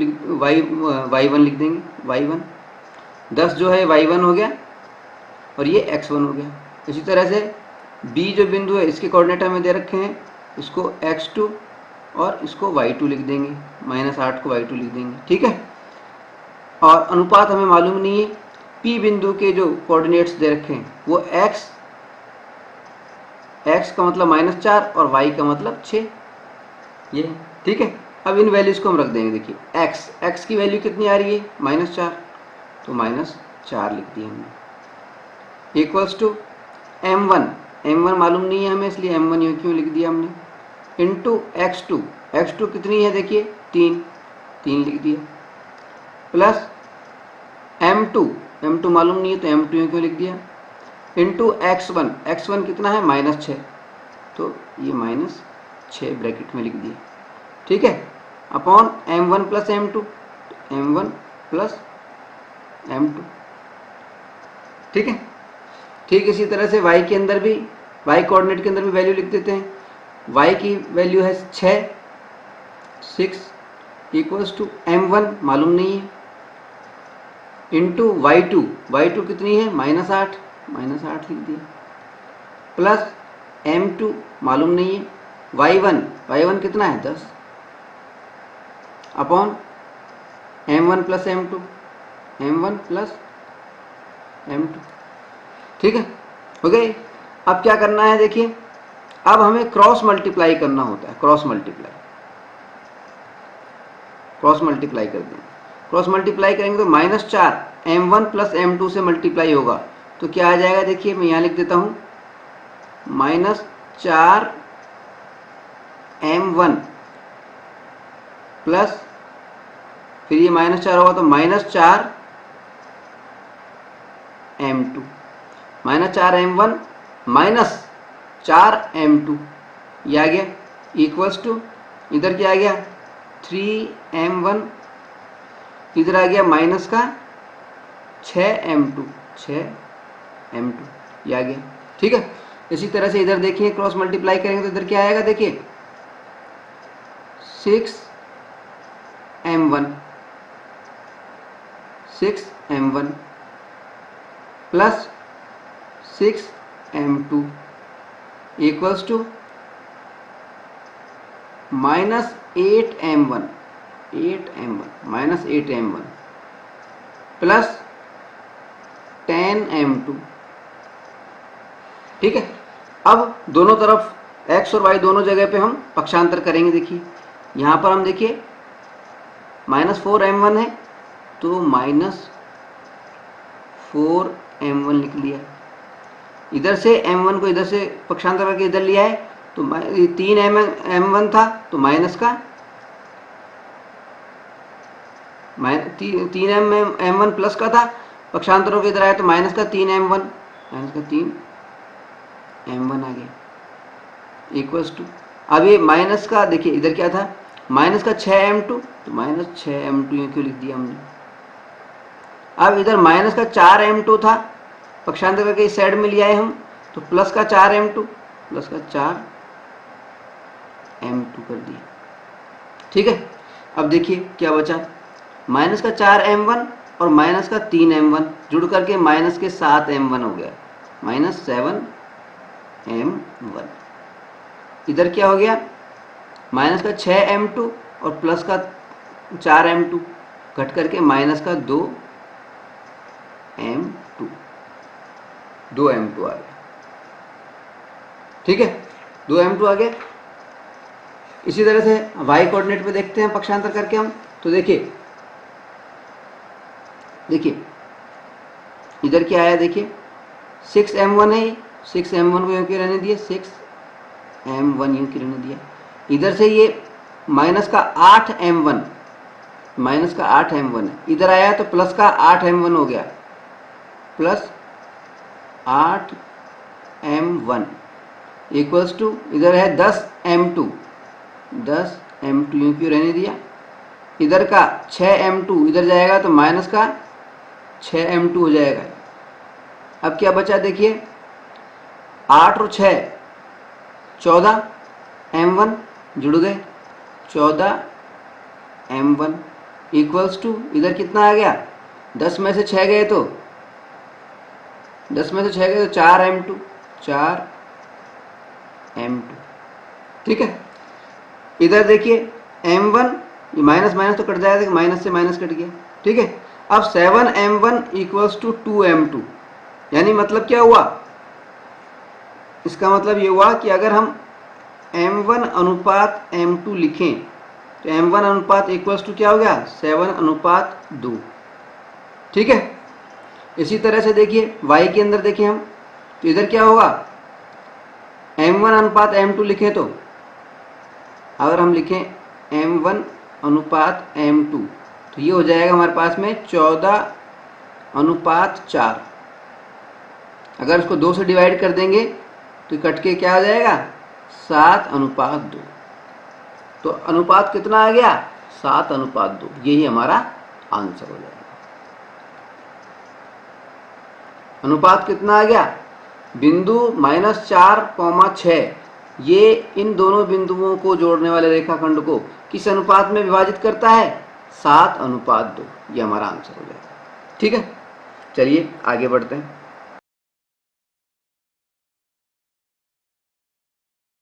y1 लिख देंगे। y1 10 जो है y1 हो गया और ये x1 हो गया। इसी तरह से b जो बिंदु है इसके कोऑर्डिनेट हमें दे रखे हैं, इसको x2 और इसको y2 लिख देंगे, -8 को y2 लिख देंगे। ठीक है, और अनुपात हमें मालूम नहीं है। p बिंदु के जो कोऑर्डिनेट्स दे रखे हैं वो x का मतलब -4 और y का मतलब 6 ये। ठीक है, अब इन वैल्यूज को हम रख देंगे। देखिए x की वैल्यू कितनी आ रही है, -4, तो -4 लिख दिया हमने। इक्वल्स टू m1 मालूम नहीं है हमें, इसलिए m1 यूँ क्यों लिख दिया हमने, इंटू x2 कितनी है, देखिए 3 लिख दिया, प्लस m2 मालूम नहीं है तो m2 यूँ क्यों लिख दिया, इंटू x1 कितना है, -6, तो ये -6 ब्रैकेट में लिख दिया। ठीक है, अपॉन m1 प्लस m2। ठीक है, ठीक इसी तरह से y के अंदर भी, y कोऑर्डिनेट के अंदर भी वैल्यू लिख देते हैं। y की वैल्यू है 6 इक्वल्स टू m1 मालूम नहीं है, इंटू y2 कितनी है, -8 लिख दिया, प्लस m2 मालूम नहीं है, y1 कितना है, 10, अपॉन m1 प्लस m2। ठीक है, हो गई। अब क्या करना है, देखिए अब हमें क्रॉस मल्टीप्लाई करना होता है। क्रॉस मल्टीप्लाई कर दें। क्रॉस मल्टीप्लाई करेंगे तो -4 m1 प्लस m2 से मल्टीप्लाई होगा, तो क्या आ जाएगा, देखिए मैं यहाँ लिख देता हूँ, -4 m1 प्लस, फिर ये -4 होगा तो -4 m2, -4 m1 -4 m2, ये आ गया, इक्वल्स टू इधर क्या आ गया, 3m1, इधर आ गया माइनस का 6m2, ये आ गया। ठीक है, इसी तरह से इधर देखिए क्रॉस मल्टीप्लाई करेंगे तो इधर क्या आएगा, देखिए 6m1 plus 6m2 equals to -8m1 plus 10m2। ठीक है, अब दोनों तरफ x और y दोनों जगह पे हम पक्षांतर करेंगे। देखिए यहाँ पर हम देखिए -4m1 है तो -4m1 लिख लिया, इधर से m1 को इधर से पक्षांतर करके इधर लिया है तो 3m1 था तो माइनस का 3m1 प्लस का था, पक्षांतर होकर इधर आया तो माइनस का 3m1 आ गया, इक्वल्स टू, अब ये माइनस का देखिए इधर क्या था, माइनस का 6m2 तो -6m2 ये क्यों लिख दिया हमने। अब इधर माइनस का 4m2 था, पक्षांतर करके इस साइड में लिया है हम तो प्लस का 4m2 कर दिया। ठीक है, अब देखिए क्या बचा, माइनस का 4m1 और माइनस का 3m1 जुड़ करके माइनस के 7m1 हो गया, -7m1। इधर क्या हो गया, माइनस का 6m2 और प्लस का 4m2 घट करके माइनस का 2m2 आ गया। ठीक है, 2m2 आ गया। इसी तरह से y कोऑर्डिनेट पे देखते हैं पक्षांतर करके हम, तो देखिए इधर क्या आया, देखिए 6m1 है, 6m1 को यूँ क्यों रहने दिया, 6m1 यूँ क्यों रहने दिया। इधर से ये माइनस का 8m1 माइनस का 8m1 है, इधर आया तो प्लस का 8m1 हो गया, प्लस 8m1 इक्वल्स टू इधर है 10m2, 10m2 यूं क्यों रहने दिया, इधर का 6m2 इधर जाएगा तो माइनस का 6m2 हो जाएगा। अब क्या बचा देखिए, 8 और 6 14m1 जुड़ गए, 14m1 इक्वल्स टू इधर कितना आ गया, 10 में से 6 गए तो 4m2, 4m2, ठीक है। इधर देखिए m1, ये माइनस माइनस तो कट जाएगा, माइनस से माइनस कट गया, ठीक है। अब 7m1 इक्वल्स टू 2m2, यानी मतलब क्या हुआ, इसका मतलब ये हुआ कि अगर हम m1 अनुपात m2 लिखें तो m1 अनुपात इक्वल्स टू क्या हो गया, 7:2, ठीक है। इसी तरह से देखिए y के अंदर देखिए हम, तो इधर क्या होगा, m1 अनुपात m2 लिखें तो अगर हम लिखें m1 अनुपात m2 तो ये हो जाएगा हमारे पास में 14:4। अगर उसको 2 से डिवाइड कर देंगे तो कट के क्या आ जाएगा, 7:2। तो अनुपात कितना आ गया, 7:2, यही हमारा आंसर हो जाएगा। अनुपात कितना आ गया, बिंदु -4,6 ये इन दोनों बिंदुओं को जोड़ने वाले रेखाखंड को किस अनुपात में विभाजित करता है, 7:2, ये हमारा आंसर हो जाएगा, ठीक है। चलिए आगे बढ़ते हैं।